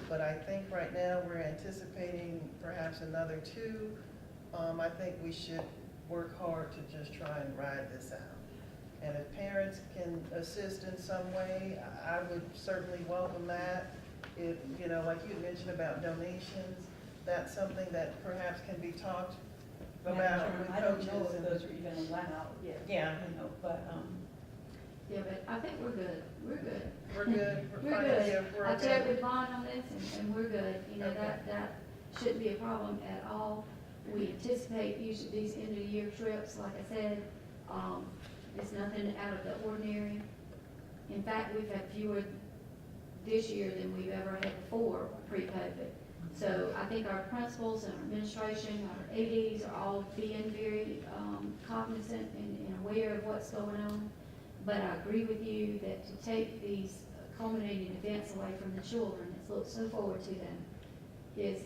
But I think right now we're anticipating perhaps another 2. I think we should work hard to just try and ride this out. And if parents can assist in some way, I would certainly welcome that. If, like you mentioned about donations, that's something that perhaps can be talked about with I don't know coaches. if those are even allowed yet. Yeah. But, Yeah, but I think we're good. We're good. We're good. We're fine. good. Yeah, we're I okay. checked with Vaughn on this and we're good. Okay. That shouldn't be a problem at all. We anticipate usually these end of the year trips, like I said, it's nothing out of the ordinary. In fact, we've had fewer this year than we've ever had before pre-COVID. So I think our principals and our administration, our ADs are all being very cognizant and aware of what's going on. But I agree with you that to take these culminating events away from the children that's looked so forward to them is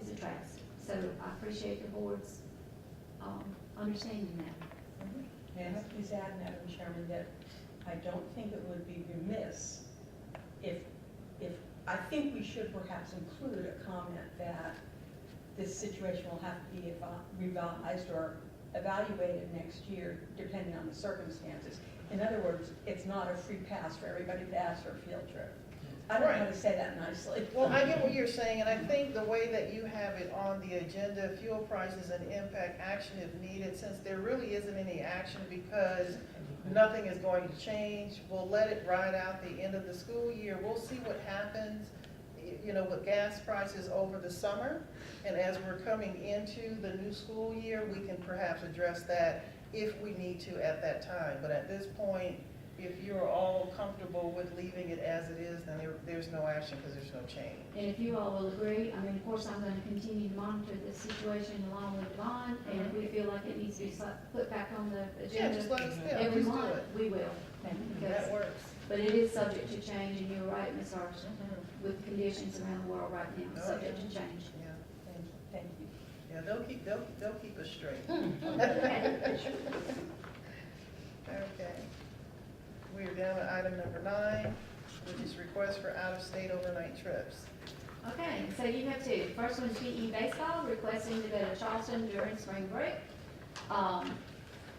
a travesty. So I appreciate the board's understanding that. may I please add, Madam Chairman, that I don't think it would be remiss if I think we should perhaps include a comment that this situation will have to be revised or evaluated next year, depending on the circumstances. In other words, it's not a free pass for everybody to ask for a field trip. I don't know how to say that nicely. Well, I get what you're saying, and I think the way that you have it on the agenda, fuel prices and impact action if needed, since there really isn't any action because nothing is going to change, we'll let it ride out the end of the school year. We'll see what happens, with gas prices over the summer. And as we're coming into the new school year, we can perhaps address that if we need to at that time. But at this point, if you're all comfortable with leaving it as it is, then there's no action because there's no change. And if you all will agree, of course, I'm going to continue to monitor this situation along with Vaughn, and if we feel like it needs to be put back on the Yeah, just let agenda us know. every Please do month, it. we will. That works. But it is subject to change, and you're right, Ms. Hart, with conditions around the world right now, Oh, subject yeah. to change. Yeah, Thank you. yeah, they'll keep us straight. Okay. We are down to item number 9, which is request for out-of-state overnight trips. Okay, so you have 2. First one's PE baseball, requesting to go to Charleston during spring break.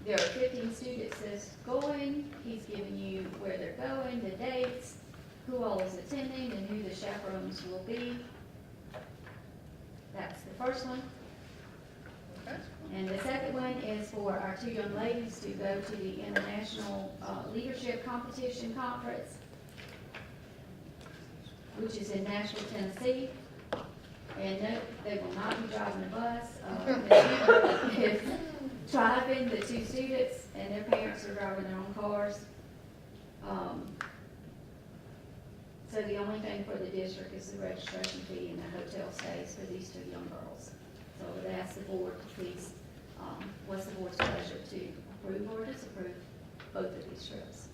There are 15 students that's going. He's giving you where they're going, the dates. who all is attending and who the chaperones will be. That's the first one. Okay. And the second one is for our two young ladies to go to the International Leadership Competition Conference, which is in Nashville, Tennessee. And no, they will not be driving a bus. Is driving, the two students, and their parents are driving their own cars. So the only thing for the district is the registration fee and the hotel stays for these two young girls. So I would ask the board to please, what's the board's pleasure to approve or disapprove both of these trips?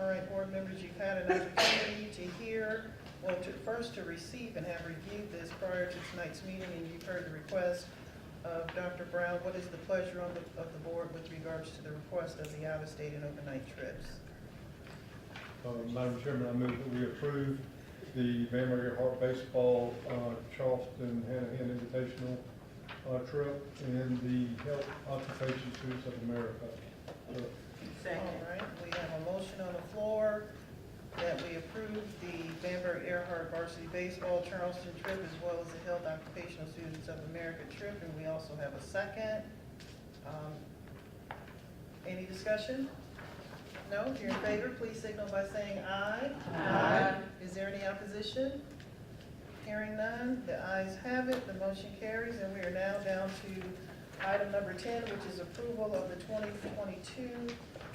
All right, board members, you've had an opportunity to hear, well, first to receive and have reviewed this prior to tonight's meeting, and you've heard the request of Dr. Brown. What is the pleasure of the board with regards to the request of the out-of-state and overnight trips? Madam Chairman, I move that we approve the Bamberg Heart Baseball Charleston Hanahan Invitational trip and the Health Occupation Students of America trip. All right, we have a motion on the floor that we approve the Bamberg Earhart Varsity Baseball Charleston trip as well as the Health Occupational Students of America trip, and we also have a second. Any discussion? No? If you're in favor, please signal by saying aye. Aye. Is there any opposition? Hearing none, the ayes have it, the motion carries, and we are now down to item number 10, which is approval of the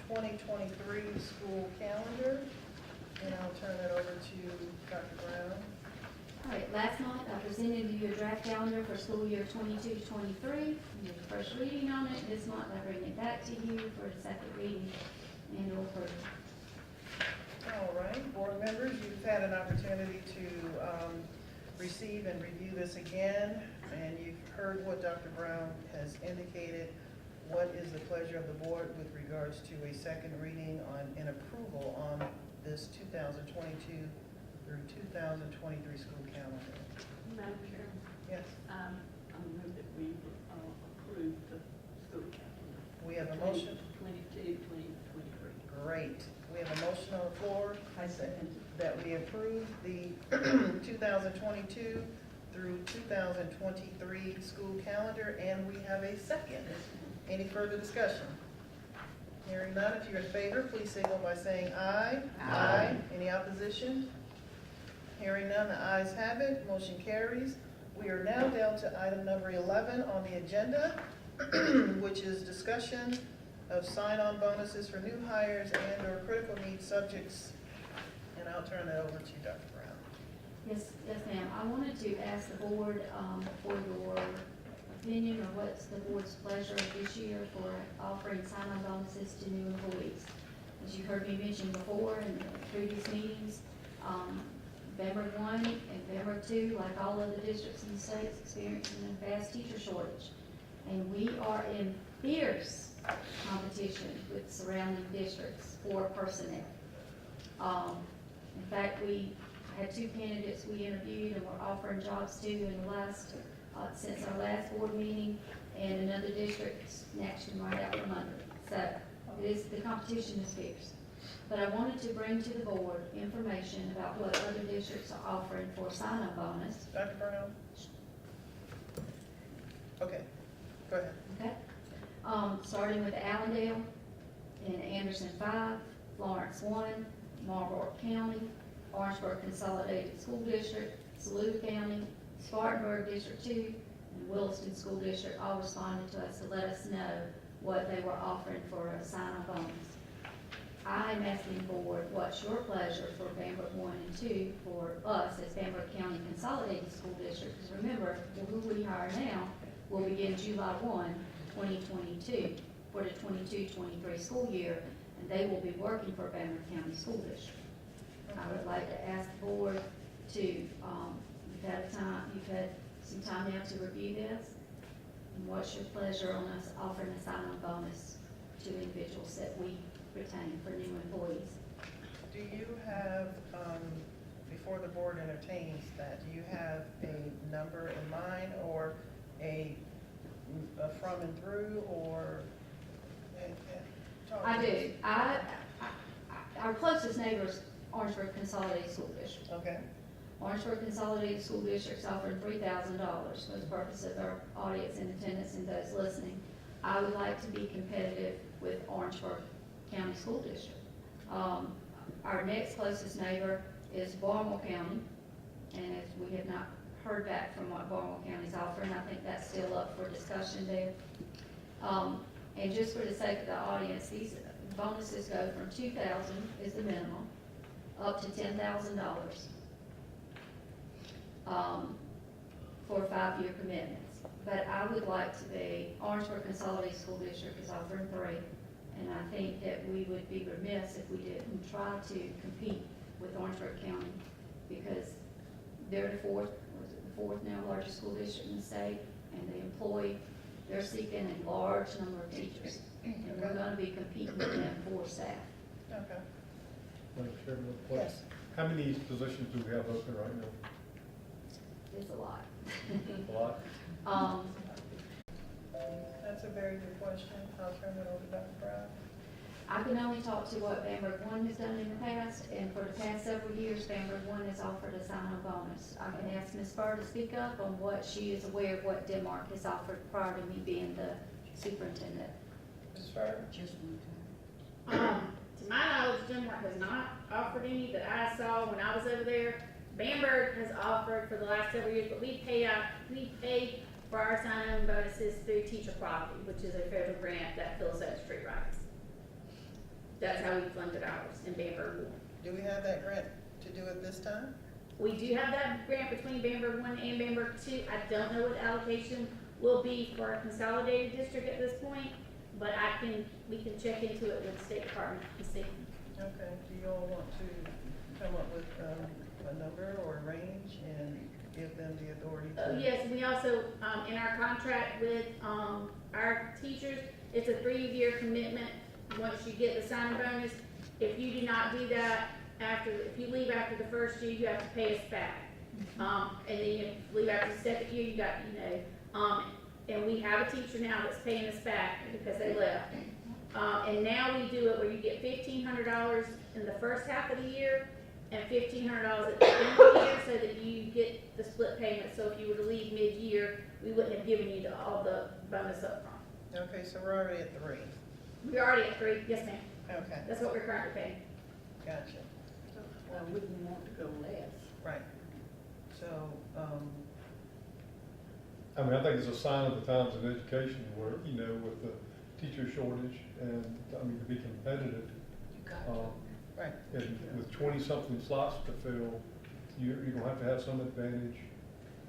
2022-2023 school calendar. And I'll turn that over to Dr. Brown. All right, last month I presented you a draft calendar for school year 22-23. You did the first reading on it. This month I bring it back to you for the second reading and approval. All right, board members, you've had an opportunity to receive and review this again, and you've heard what Dr. Brown has indicated. What is the pleasure of the board with regards to a second reading on and approval on this 2022 through 2023 school calendar? Madam Chair, Yes, I move that we approve the school calendar. we have a motion. 22, 23. Great. We have a motion on the floor I second. that we approve the 2022 through 2023 school calendar, and we have a second. Any further discussion? Hearing none, if you're in favor, please signal by saying aye. Aye. Any opposition? Hearing none, the ayes have it, motion carries. We are now down to item number 11 on the agenda, which is discussion of sign-on bonuses for new hires and or critical needs subjects. And I'll turn that over to you, Dr. Brown. Yes, ma'am. I wanted to ask the board for your opinion or what's the board's pleasure this year for offering sign-on bonuses to new employees. As you heard me mention before in the previous meetings, Bamberg 1 and Bamberg 2, like all other districts in the state, is experiencing a vast teacher shortage. And we are in fierce competition with surrounding districts for personnel. In fact, we had two candidates we interviewed and we're offering jobs to in the last, since our last board meeting, and another district snatched them right out from under. So the competition is fierce. But I wanted to bring to the board information about what other districts are offering for sign-on bonus. Dr. Brown? Okay, go ahead. Okay? Starting with Allendale, in Anderson 5, Florence 1, Marlboro County, Orangeburg Consolidated School District, Saluda County, Spartanburg District 2, and Williston School District all responded to us to let us know what they were offering for a sign-on bonus. I'm asking the board, what's your pleasure for Bamberg 1 and 2 for us as Bamberg County Consolidated School District? Because remember, who we hire now will begin July 1, 2022 for the 22-23 school year, and they will be working for Bamberg County School District. I would like to ask the board to, you've had some time now to review this, and what's your pleasure on us offering a sign-on bonus to individuals that we retain for new employees? Do you have, before the board entertains that, do you have a number in mind or a from and through or? I do. Our closest neighbors Orangeburg Consolidated School District. Okay, Orangeburg Consolidated School District is offering $3,000 for the purpose of our audience and attendance and those listening. I would like to be competitive with Orangeburg County School District. Our next closest neighbor is Barnwell County, and as we have not heard back from what Barnwell County is offering, I think that's still up for discussion there. And just for the sake of the audience, these bonuses go from $2,000 is the minimum, up to $10,000 for 5-year commitments. But I would like to be, Orangeburg Consolidated School District is offering 3, and I think that we would be remiss if we didn't try to compete with Orangeburg County, because they're the fourth now largest school district in the state, and they're seeking a large number of teachers, and we're gonna be competing with them for staff. okay. Madam Chairman, Yes. how many positions do we have open right now? It's a lot. A lot? That's a very good question. I'll turn it over to Dr. Brown. I can only talk to what Bamberg 1 has done in the past, and for the past several years, Bamberg 1 has offered a sign-on bonus. I can ask Ms. Burr to speak up on what she is aware of what Denmark has offered prior to me being the superintendent. Ms. Farr? To my knowledge, Denmark has not offered any that I saw when I was over there. Bamberg has offered for the last several years, but we pay for our sign-on bonuses through teacher property, which is a federal grant that fills out street rights. That's how we funded ours in Bamberg 1. Do we have that grant to do it this time? We do have that grant between Bamberg 1 and Bamberg 2. I don't know what the allocation will be for a consolidated district at this point, but we can check into it with the State Department and see. Okay, do you all want to come up with a number or a range and give them the authority to? Yes, we also, in our contract with our teachers, it's a 3-year commitment. Once you get the sign-on bonus, if you do not do that if you leave after the first year, you have to pay us back. And then if you leave after the second year, you got, and we have a teacher now that's paying us back because they left. And now we do it where you get $1,500 in the first half of the year and $1,500 at the end of the year, so that you get the split payment. So if you were to leave mid-year, we wouldn't have given you all the bonus up front. Okay, so we're already at 3. We're already at 3, yes ma'am. Okay, That's what we're currently paying. gotcha. Well, we wouldn't want to go less. Right. So, I mean, I think it's a sign of the times in education where, with the teacher shortage and, to be competitive. right. And with 20-something slots to fill, you're gonna have some advantage,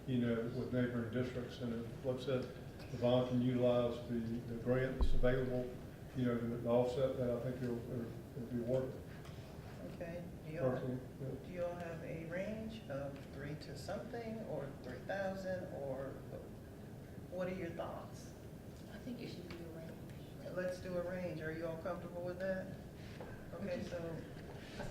with neighboring districts. And like I said, Yvonne can utilize the grant that's available, to offset that. I think it'll be worth it. Okay, do Personally, you all have a range of 3 to something, or 3,000, or what are your thoughts? I think it should be a range. Let's do a range. Are you all comfortable with that? Okay, so,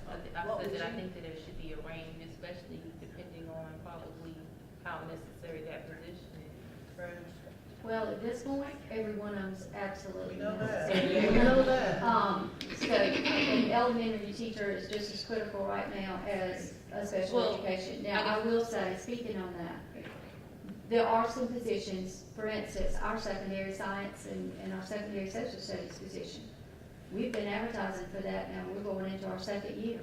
I said that I think that there should be a range, especially depending on probably how necessary that position is. right, Well, at this point, every one of them is absolutely we know that. necessary. We know that. So an elementary teacher is just as critical right now as a special Well, education. Now, I will say, speaking on that, there are some positions, for instance, our secondary science and our secondary social studies position. We've been advertising for that now, we're going into our 2nd year.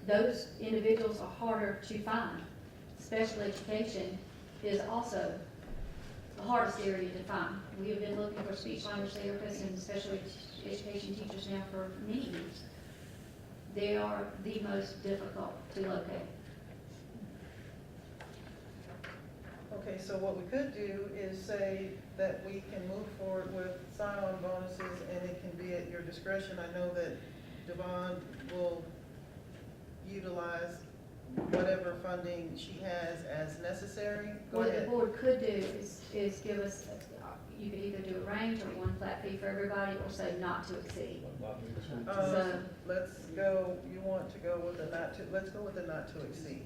Those individuals are harder to find. Special education is also the hardest area to find. We have been looking for speech language therapists and special education teachers now for many years. They are the most difficult to locate. Okay, so what we could do is say that we can move forward with sign-on bonuses, and it can be at your discretion. I know that Devon will utilize whatever funding she has as necessary. Go What the ahead. board could do is give us, you could either do a range or one flat fee for everybody, or say not to exceed. not to exceed. So- Let's go, you want to go with a let's go with a not to exceed.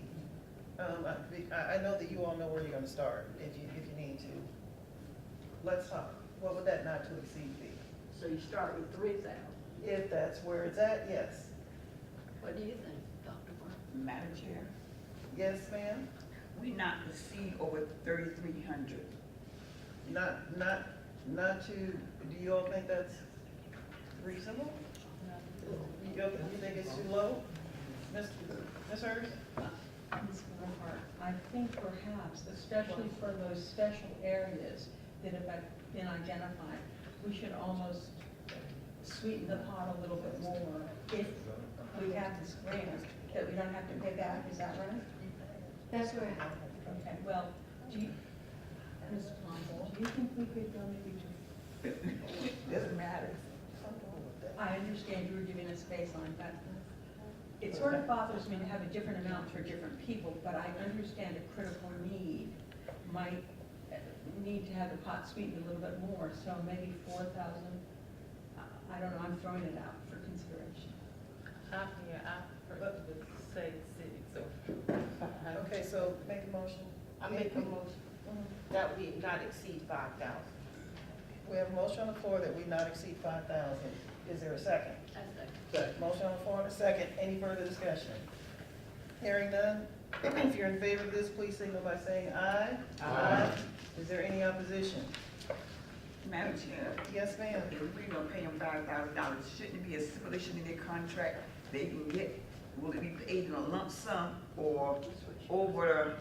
I know that you all know where you're gonna start, if you need to. Let's talk, what would that not to exceed be? So you start with 3,000. If that's where it's at, yes. What do you think, Dr. Madam Chair, Yes, ma'am? we not exceed over 3,300. Not to, do you all think that's reasonable? You think it's too low? Ms. Hurst? Ms. Barnhart, I think perhaps, especially for those special areas that have been identified, we should almost sweeten the pot a little bit more if we have this grant that we don't have to pay back, is that right? That's correct. Okay, well, do you, Ms. Thompson, do you think we could go maybe to, Doesn't matter. I understand you were giving us baseline, but it sort of bothers me to have a different amount for different people, but I understand a critical need might need to have the pot sweetened a little bit more, so maybe 4,000. I don't know, I'm throwing it out for consideration. I prefer to say city, so. Okay, so make a motion. I make a motion that we not exceed 5,000. We have a motion on the floor that we not exceed 5,000. Is there a second? Motion on the floor and a second. Any further discussion? Hearing none. If you're in favor of this, please signal by saying aye. Aye. Is there any opposition? Madam Chair, Yes, ma'am. if we don't pay them $5,000, shouldn't it be a stipulation in their contract they can get? Will it be paid in a lump sum or over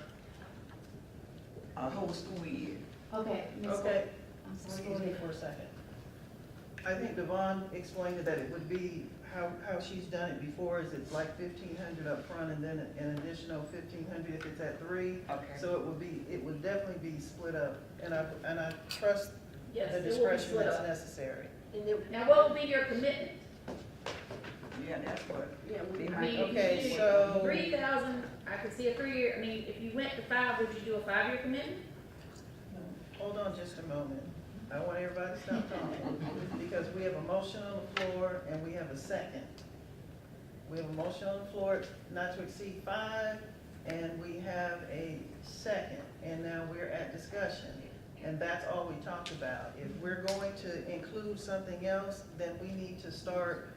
a whole school year? Okay, Ms. Okay, I'm sorry, excuse go me ahead. for a second. I think Devon explained that it would be, how she's done it before is it's like 1,500 up front and then an additional 1,500 if it's at 3. Okay. So it would definitely be split up, and I trust Yes, the it will be discretion split that's up. necessary. And then, Now, what will be your commitment? Yeah, that's what yeah, they I might. mean, if Okay, you did so- 3,000, I could see a 3-year, I mean, if you went to 5, would you do a 5-year commitment? Hold on just a moment. I want everybody to stop talking, because we have a motion on the floor and we have a second. We have a motion on the floor not to exceed 5, and we have a second, and now we're at discussion. And that's all we talked about. If we're going to include something else, then we need to start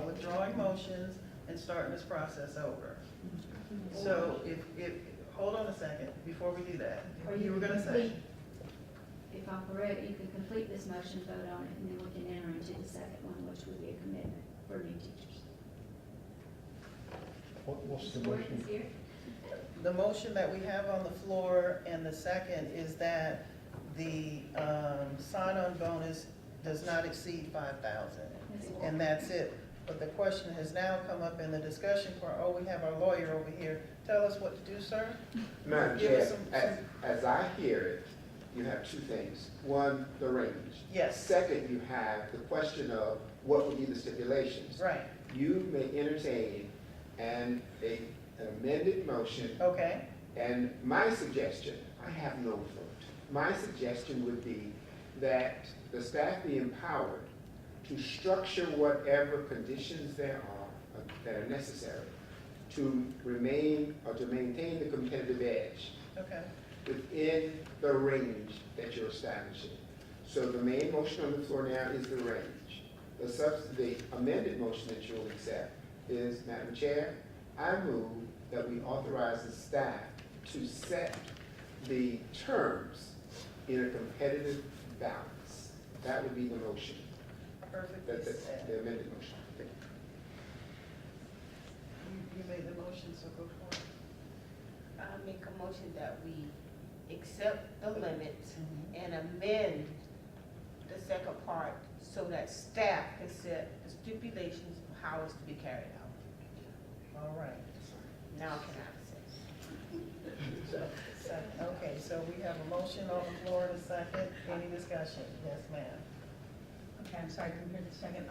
withdrawing motions and starting this process over. So hold on a second, before we do that. Or You were can gonna say? complete- If I'm correct, you can complete this motion, vote on it, and then we can enter into the second one, which would be a commitment for new teachers. What's the Ms. Gordon motion? is here. The motion that we have on the floor and the second is that the sign-on bonus does not exceed 5,000. Ms. Gordon. And that's it. But the question has now come up in the discussion part, oh, we have our lawyer over here. Tell us what to do, sir. Madam Give us Chair, as I hear it, you have two things. One, the range. Yes, Second, you have the question of what would be the stipulations. right, You may entertain an amended motion, okay, and my suggestion, I have no vote. My suggestion would be that the staff be empowered to structure whatever conditions there are that are necessary to remain or to maintain the competitive edge okay. within the range that you're establishing. So the main motion on the floor now is the range. The amended motion that you'll accept is, Madam Chair, I move that we authorize the staff to set the terms in a competitive balance. That would be the motion, Perfectly that's said. the amended motion. Thank you. You made the motion, so go for it. I make a motion that we accept the limits Mhm. and amend the second part so that staff can set the stipulations of how it's to be carried out. All right. Now can I say? Second. Okay, so we have a motion on the floor and a second. Any discussion? Yes, ma'am. Okay, I'm sorry, I didn't hear the second.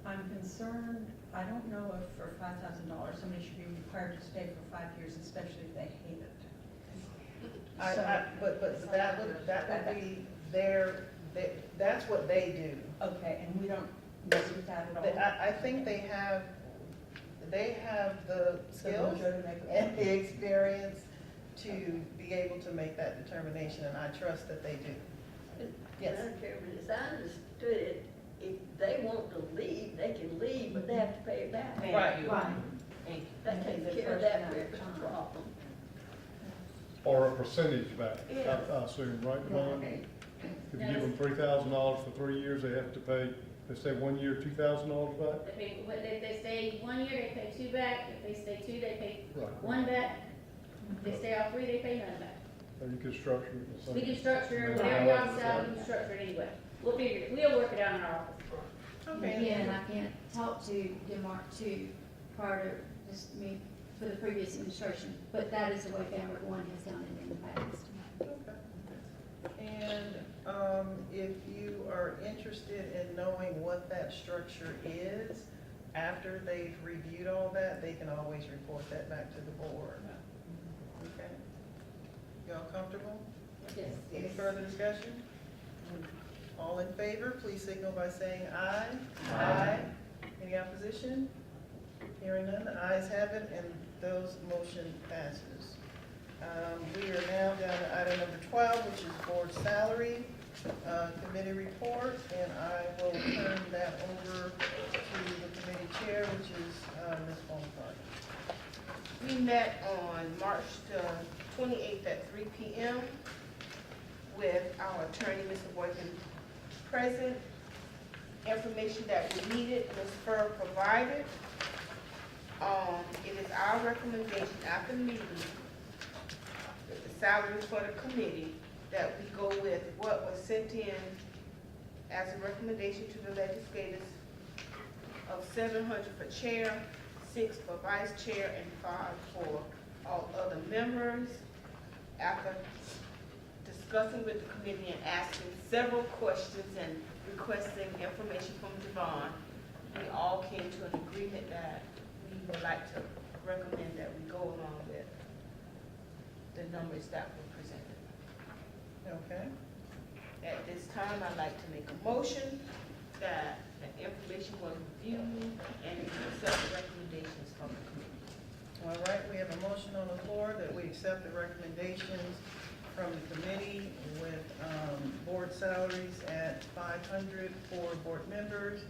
I'm concerned, I don't know if for $5,000, somebody should be required to stay for 5 years, especially if they hate it. But that would be that's what they do. Okay, and we don't mess with that at all? I think they have the The skills mojo to make it- and the experience to be able to make that determination, and I trust that they do. Yes. Madam Chairman, as I understood it, if they want to leave, they can leave, but they have to pay it back. Thank Right. you. Right. Thank you. That takes care of that problem. Or a percentage back, Yeah. I assume, right, Devon? Okay. If you give them $3,000 for 3 years, they have to pay, they stay 1 year, $2,000 back? They pay, if they stay 1 year, they pay 2 back. If they stay 2, they pay Right. 1 back. If they stay all 3, they pay none back. Or you could structure it the same. We can structure, Yeah. whatever y'all decide, we can structure it anyway. We'll figure it, we'll work it out in our office. Okay. Again, I can't talk to Denmark too prior to just me, for the previous administration, but that is the way Bamberg One has done it in the past. Okay. And, if you are interested in knowing what that structure is, after they've reviewed all that, they can always report that back to the board. Okay? Y'all comfortable? Yes. Any further discussion? All in favor, please signal by saying aye. Aye. Any opposition? Hearing none, the ayes have it, and those motion passes. We are now down to item number 12, which is board salary, committee report, and I will turn that over to the committee chair, which is, Ms. Bonaparte. We met on March the 28th at 3 p.m. with our attorney, Mr. Boykin, present. Information that we needed, Ms. Furr provided. It is our recommendation after the meeting, with the salaries for the committee, that we go with what was sent in as a recommendation to the legislators of $700 for chair, $6 for vice chair, and $5 for all other members. After discussing with the committee and asking several questions and requesting information from Devon, we all came to an agreement that we would like to recommend that we go along with the numbers that were presented. Okay? At this time, I'd like to make a motion that the information was reviewed and accept the recommendations from the committee. All right, we have a motion on the floor that we accept the recommendations from the committee with board salaries at $500 for board members,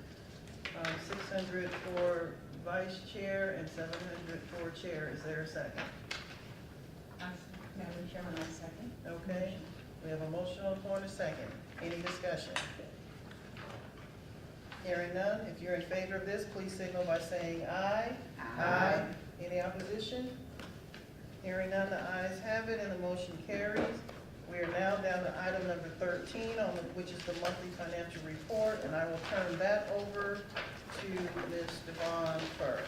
$600 for vice chair, and $700 for chair. Is there a second? Madam Chairman, I second. Okay, we have a motion on the floor and a second. Any discussion? Hearing none, if you're in favor of this, please signal by saying aye. Aye. Any opposition? Hearing none, the ayes have it, and the motion carries. We are now down to item number 13, which is the monthly financial report, and I will turn that over to Ms. Devon Furr.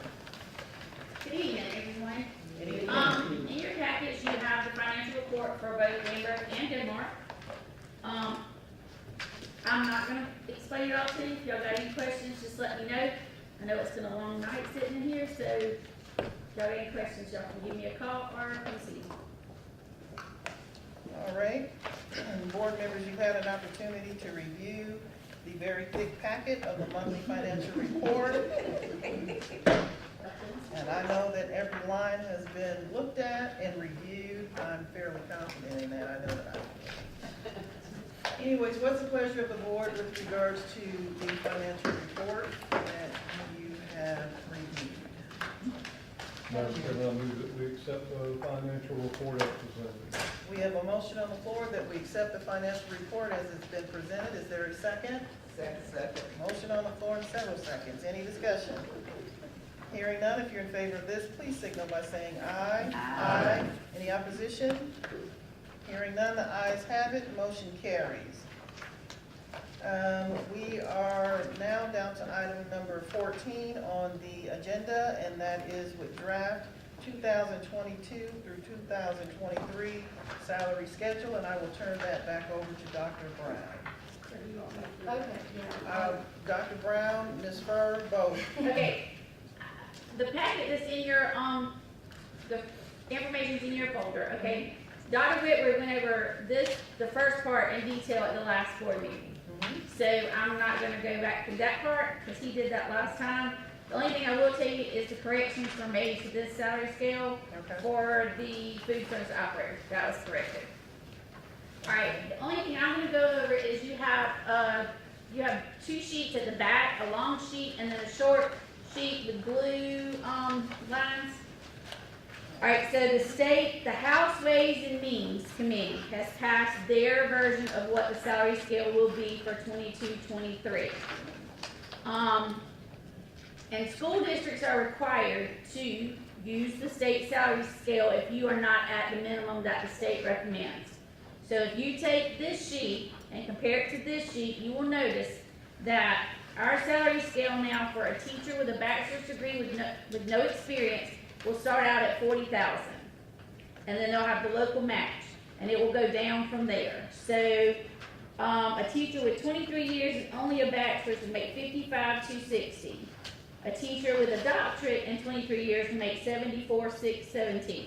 Good evening, everyone. Good evening. In your package, you have the financial report for both Bamberg and Denmark. I'm not gonna explain it all to you. If y'all got any questions, just let me know. I know it's been a long night sitting in here, so if y'all got any questions, y'all can give me a call or come see me. All right, board members, you've had an opportunity to review the very thick packet of the monthly financial report. And I know that every line has been looked at and reviewed. I'm fairly confident in that, I know that I will. Anyways, what's the pleasure of the board with regards to the financial report that you have reviewed? Madam Chairman, I move that we accept the financial report as presented. We have a motion on the floor that we accept the financial report as it's been presented. Is there a second? Second. Motion on the floor in several seconds. Any discussion? Hearing none, if you're in favor of this, please signal by saying aye. Aye. Any opposition? Hearing none, the ayes have it, motion carries. We are now down to item number 14 on the agenda, and that is with draft 2022 through 2023 salary schedule, and I will turn that back over to Dr. Brown. Okay, yeah. Dr. Brown, Ms. Furr, both. Okay, the packet that's in your, the information's in your folder, okay? Dr. Whitworth went over this, the first part in detail at the last board meeting. So I'm not gonna go back to that part, because he did that last time. The only thing I will tell you is the corrections were made to this salary scale Okay. for the food service operator. That was corrected. All right, the only thing I'm gonna go over is you have, you have two sheets at the back, a long sheet and then a short sheet with blue, lines. Alright, so the House Ways and Means Committee has passed their version of what the salary scale will be for 22-23. And school districts are required to use the state salary scale if you are not at the minimum that the state recommends. So if you take this sheet and compare it to this sheet, you will notice that our salary scale now for a teacher with a bachelor's degree with no experience will start out at 40,000. And then they'll have the local match, and it will go down from there. So a teacher with 23 years and only a bachelor's would make 55,260. A teacher with a doctorate and 23 years would make 74,617.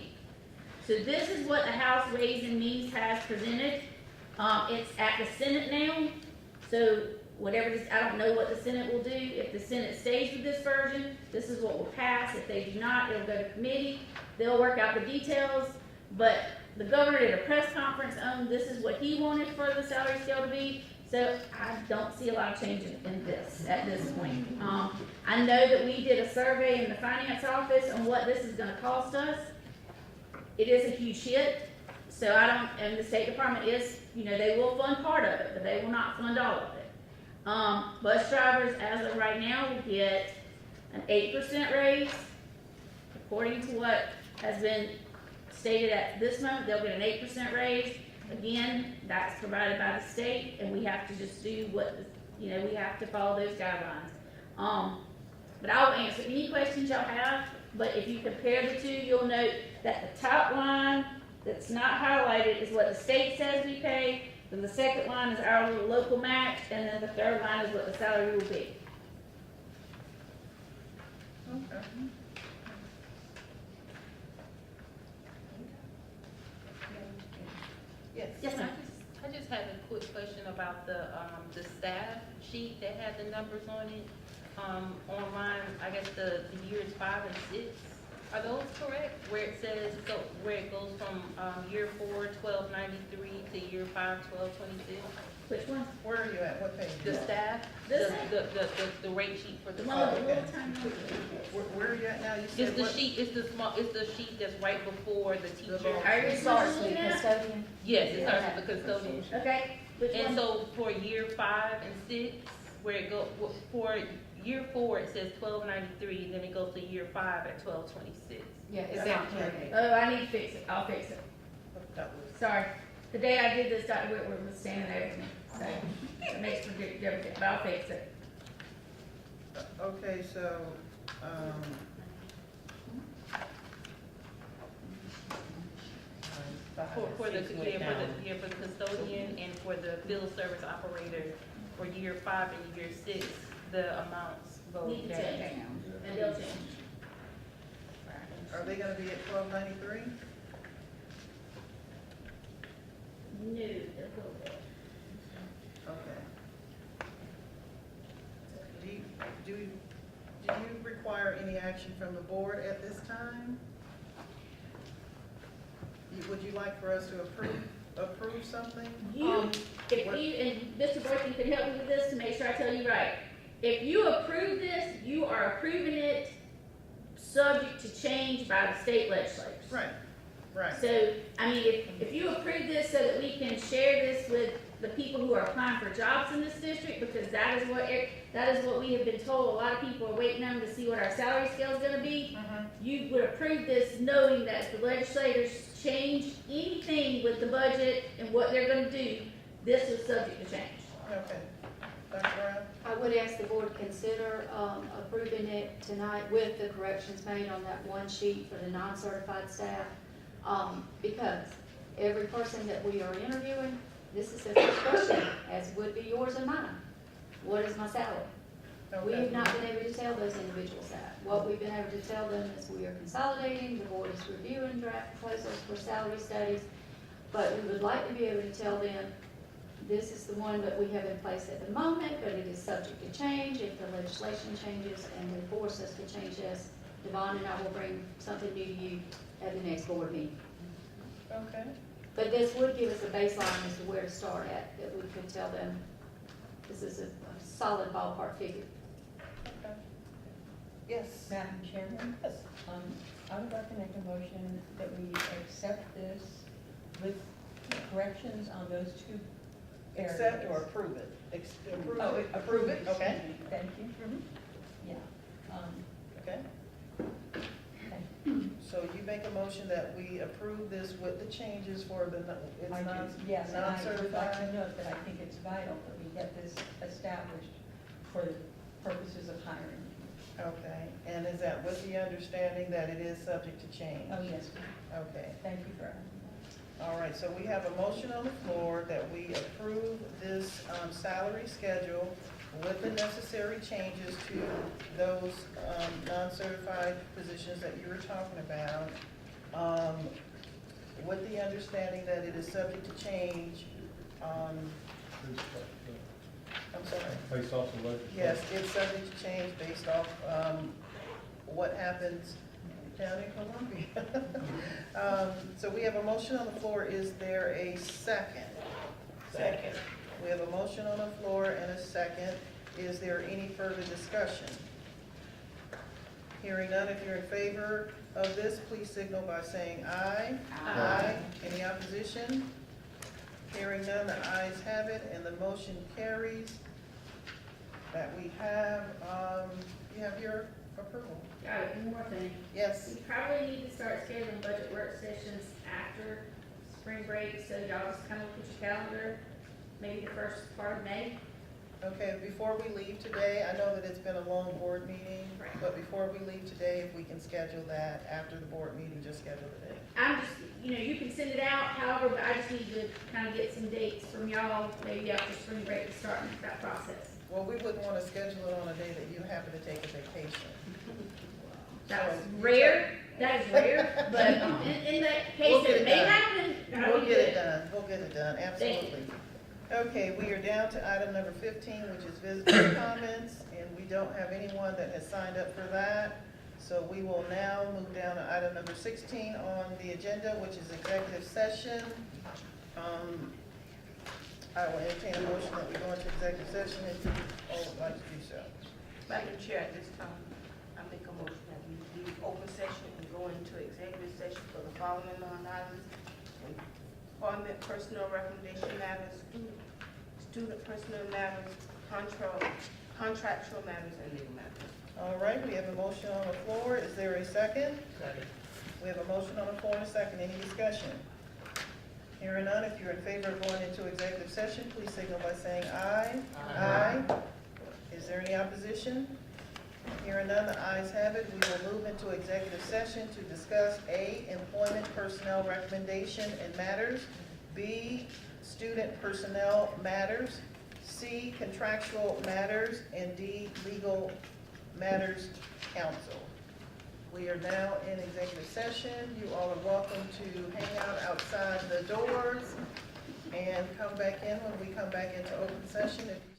So this is what the House Ways and Means has presented. It's at the Senate now. So whatever this, I don't know what the Senate will do. If the Senate stays with this version, this is what will pass. If they do not, it'll go to committee. They'll work out the details. But the governor did a press conference on this is what he wanted for the salary scale to be. So I don't see a lot of change in this at this point. I know that we did a survey in the finance office on what this is going to cost us. It is a huge hit. So and the State Department is, they will fund part of it, but they will not fund all of it. Bus drivers, as of right now, will get an 8% raise. According to what has been stated at this moment, they'll get an 8% raise. Again, that's provided by the state, and we have to just do we have to follow those guidelines. But I'll answer any questions y'all have, but if you compare the two, you'll note that the top line that's not highlighted is what the state says we pay, then the second line is our little local match, and then the third line is what the salary will be. Okay. Yes. Yes, ma'am. I just had a quick question about the staff sheet that had the numbers on it. Online, I guess the years 5 and 6, are those correct? Where it says, where it goes from year 4, 1293 to year 5, 1226? Which one? Where are you at? What page? The staff, This the rate sheet for the. The one with the little tiny number. Where are you at now? You said It's the what? sheet, it's the sheet that's right before the teacher. Are you Starts with looking at? custodian. Yes, it starts with the custodian. Okay, which And one? so for year 5 and 6, where it go, for year 4, it says 1293, then it goes to year 5 at 1226. Yeah, Is it's that not correct? correct. Oh, I need to fix it. I'll fix it. That was- Sorry. The day I did this, Dr. Whitworth was standing there with me, so it makes me do everything, but I'll fix it. Okay, so, For the custodian and for the field service operator for year 5 and year 6, the amounts go Need to down. change, and they'll change. are they gonna be at 1293? No, they'll go there. Okay. Do you require any action from the board at this time? Would you like for us to approve something? If you, and Mr. Boykin can help me with this to make sure I tell you right. If you approve this, you are approving it subject to change by the state legislators. Right, right. So, I mean, if you approve this so that we can share this with the people who are applying for jobs in this district, because that is what we have been told, a lot of people are waiting on to see what our salary scale is gonna be. You would approve this knowing that if the legislators change anything with the budget and what they're gonna do, this is subject to change. Okay. Dr. Brown? I would ask the board to consider approving it tonight with the corrections made on that one sheet for the non-certified staff. Because every person that we are interviewing, this is the first question, as would be yours and mine. What is my salary? We have not been able to tell those individuals that. What we've been able to tell them is we are consolidating, the board is reviewing draft proposals for salary studies, but we would like to be able to tell them, this is the one that we have in place at the moment, but it is subject to change if the legislation changes and they force us to change this. Devon and I will bring something new to you at the next board meeting. Okay. But this would give us a baseline as to where to start at, that we could tell them this is a solid ballpark figure. Okay. Yes. Madam Chairman, Yes. I would like to make a motion that we accept this with corrections on those two areas. Accept or approve it? Approve Oh, it, approve it, okay. excuse me. Thank you. Mhm. Yeah. Okay, Okay. so you make a motion that we approve this with the changes for the, it's I do, non, yes, and I would like non-certified? to note that I think it's vital that we get this established for the purposes of hiring. Okay, and is that with the understanding that it is subject to change? Oh, yes, ma'am. Okay, Thank you for adding all right, so we have a motion on the floor that we approve this salary schedule with the necessary changes to those non-certified positions that you were talking about, with the understanding that it is subject to change. I'm sorry. Based off the legislation. Yes, it's subject to change based off what happens down in Columbia. So we have a motion on the floor. Is there a second? Second. We have a motion on the floor and a second. Is there any further discussion? Hearing none, if you're in favor of this, please signal by saying aye. Aye. Any opposition? Hearing none, the ayes have it, and the motion carries. That we have, you have your approval? Got it, one more thing. Yes, We probably need to start scheduling budget work sessions after spring break, so y'all just kind of look at your calendar, maybe the first part of May. okay, before we leave today, I know that it's been a long board meeting, Right. but before we leave today, if we can schedule that after the board meeting, just schedule the day. I'm just, you can send it out, however, but I just need to kind of get some dates from y'all, maybe after spring break to start that process. Well, we wouldn't want to schedule it on a day that you happen to take a vacation. That's So, rare, that is rare, but in that case, We'll get it it may done. happen. We'll get it done, we'll get it done, Thank absolutely. Okay, we are down to item number 15, which is visitor comments, and we don't have anyone that has signed up for that. So we will now move down to item number 16 on the agenda, which is executive session. I will entertain a motion that we go into executive session if you all would like to do so. Madam Chair, at this time, I make a motion that we leave open session and go into executive session for the following non-items: employment, personnel recommendation matters, student personnel matters, contractual matters, and legal matters. All right, we have a motion on the floor. Is there a second? Second. We have a motion on the floor and a second. Any discussion? Hearing none, if you're in favor of going into executive session, please signal by saying aye. Aye. Is there any opposition? Hearing none, the ayes have it. We will move into executive session to discuss A, employment personnel recommendation and matters, B, student personnel matters, C, contractual matters, and D, legal matters counsel. We are now in executive session. You all are welcome to hang out outside the doors and come back in when we come back into open session. If you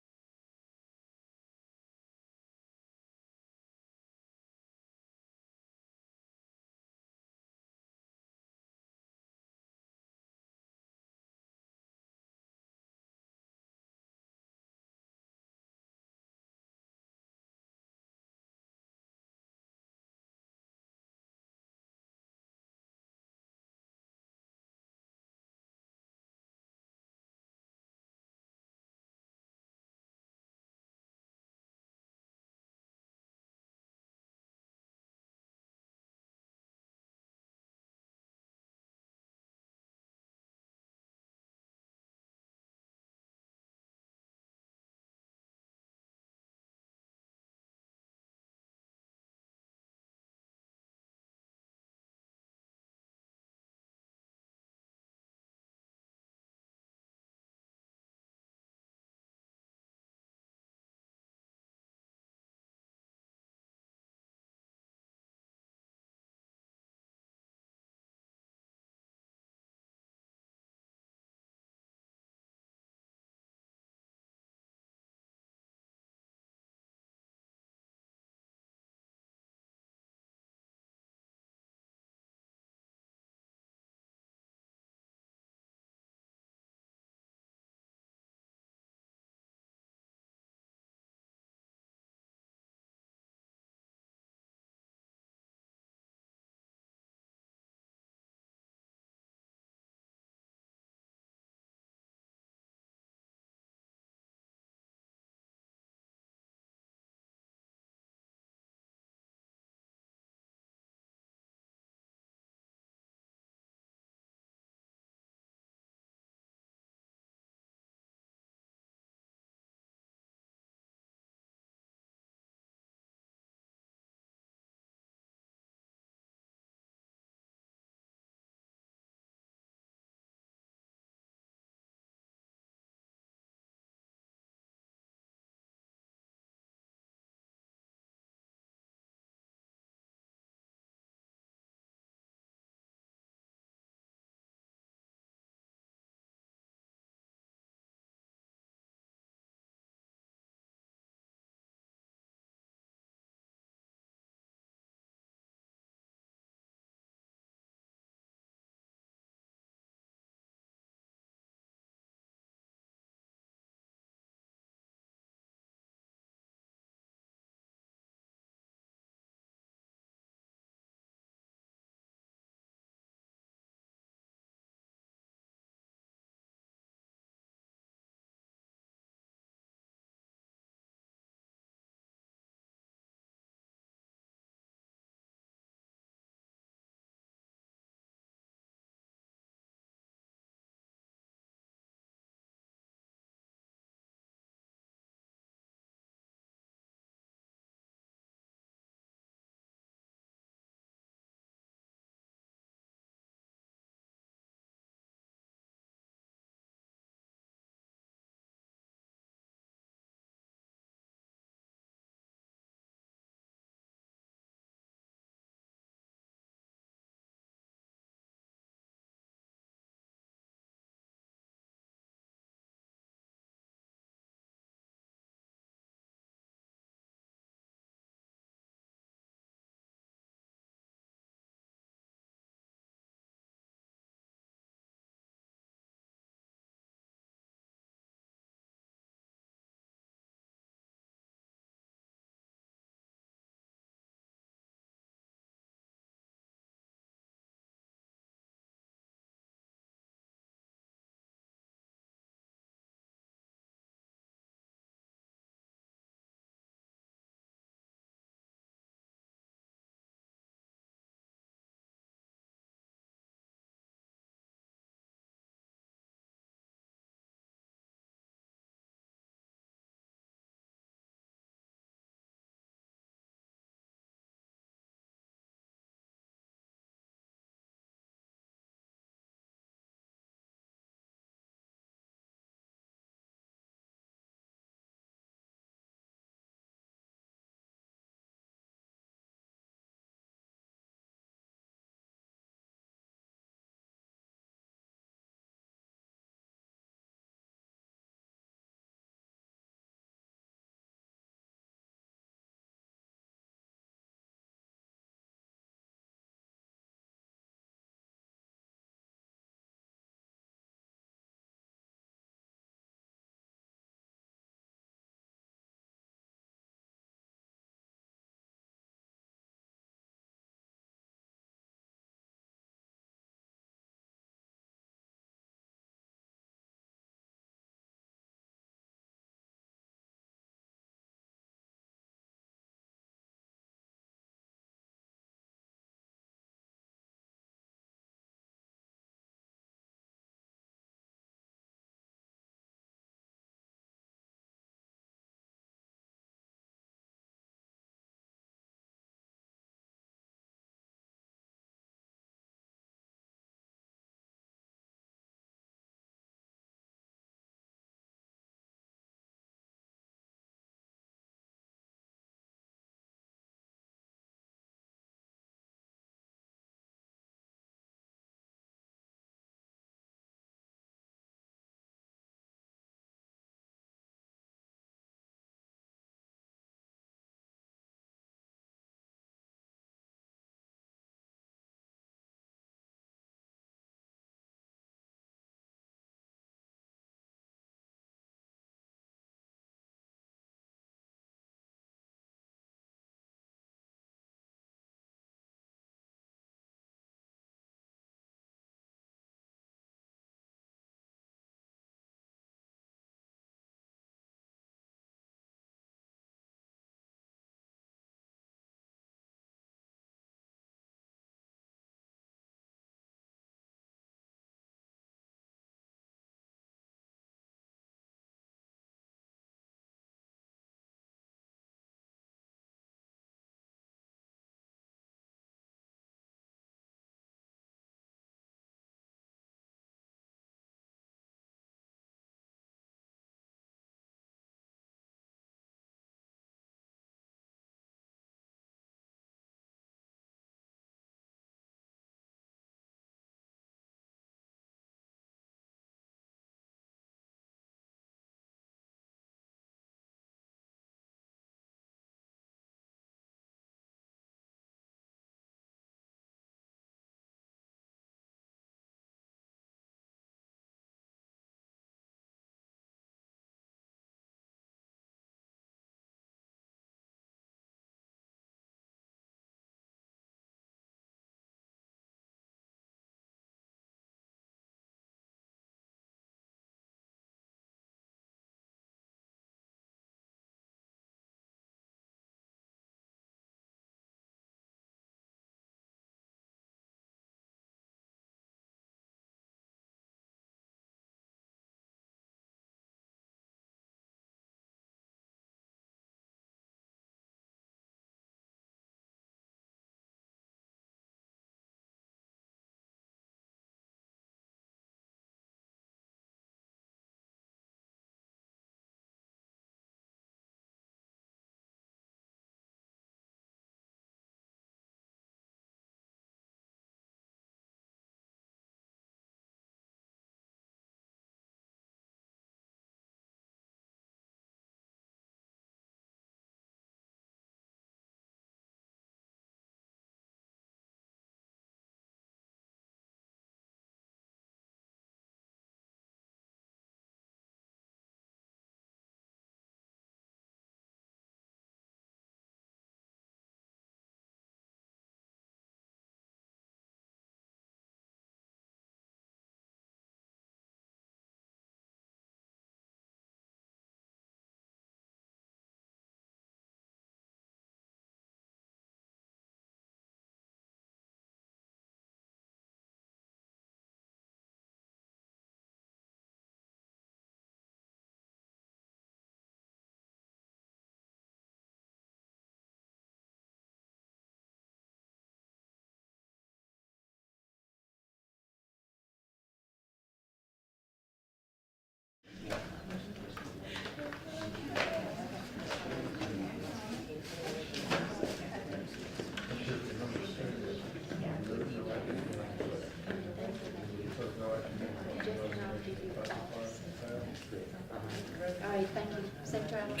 All right, thank you. Safe travels.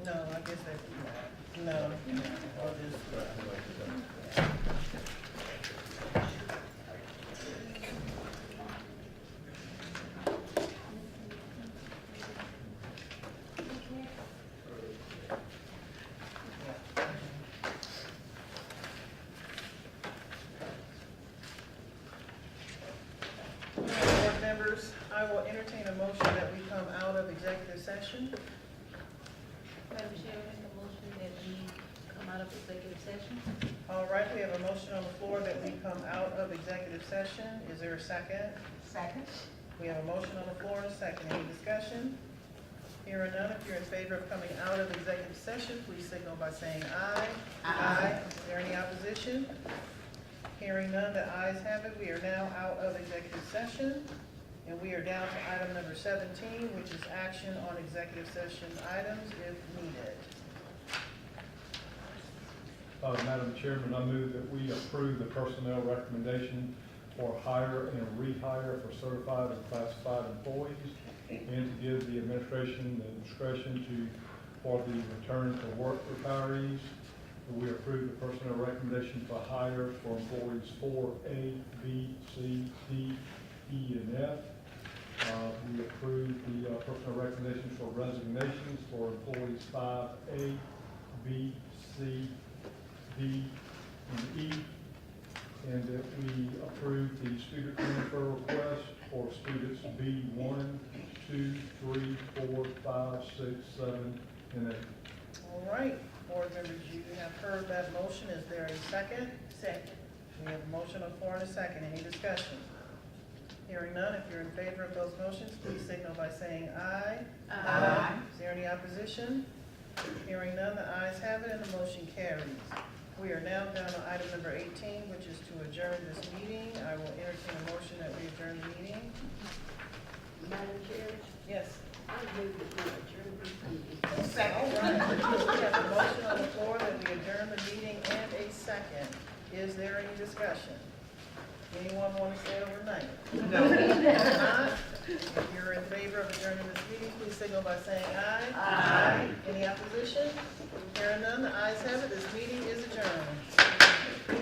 No, I guess that's, no, I'll just. Board members, I will entertain a motion that we come out of executive session. Madam Chair, I make a motion that we come out of executive session. All right, we have a motion on the floor that we come out of executive session. Is there a second? Second. We have a motion on the floor and a second. Any discussion? Hearing none, if you're in favor of coming out of executive session, please signal by saying aye. Aye. Is there any opposition? Hearing none, the ayes have it. We are now out of executive session. And we are down to item number 17, which is action on executive session items if needed. Madam Chairman, I move that we approve the personnel recommendation for hire and rehire for certified and classified employees, and to give the administration the discretion for the return to work retirees. We approve the personnel recommendation for hire for employees 4A, B, C, D, E, and F. We approve the personnel recommendations for resignations for employees 5A, B, C, D, and E. And that we approve the student transfer request for students B1, 2, 3, 4, 5, 6, 7, and 8. All right, board members, you have heard that motion. Is there a second? Second. We have a motion on the floor and a second. Any discussion? Hearing none, if you're in favor of those motions, please signal by saying aye. Aye. Is there any opposition? Hearing none, the ayes have it and the motion carries. We are now down to item number 18, which is to adjourn this meeting. I will entertain a motion that we adjourn the meeting. Madam Chair, Yes. I move that we adjourn this meeting. All right. We have a motion on the floor that we adjourn the meeting and a second. Is there any discussion? Anyone want to stay overnight? No. If not, if you're in favor of adjourning this meeting, please signal by saying aye. Aye. Any opposition? Hearing none, the ayes have it. This meeting is adjourned.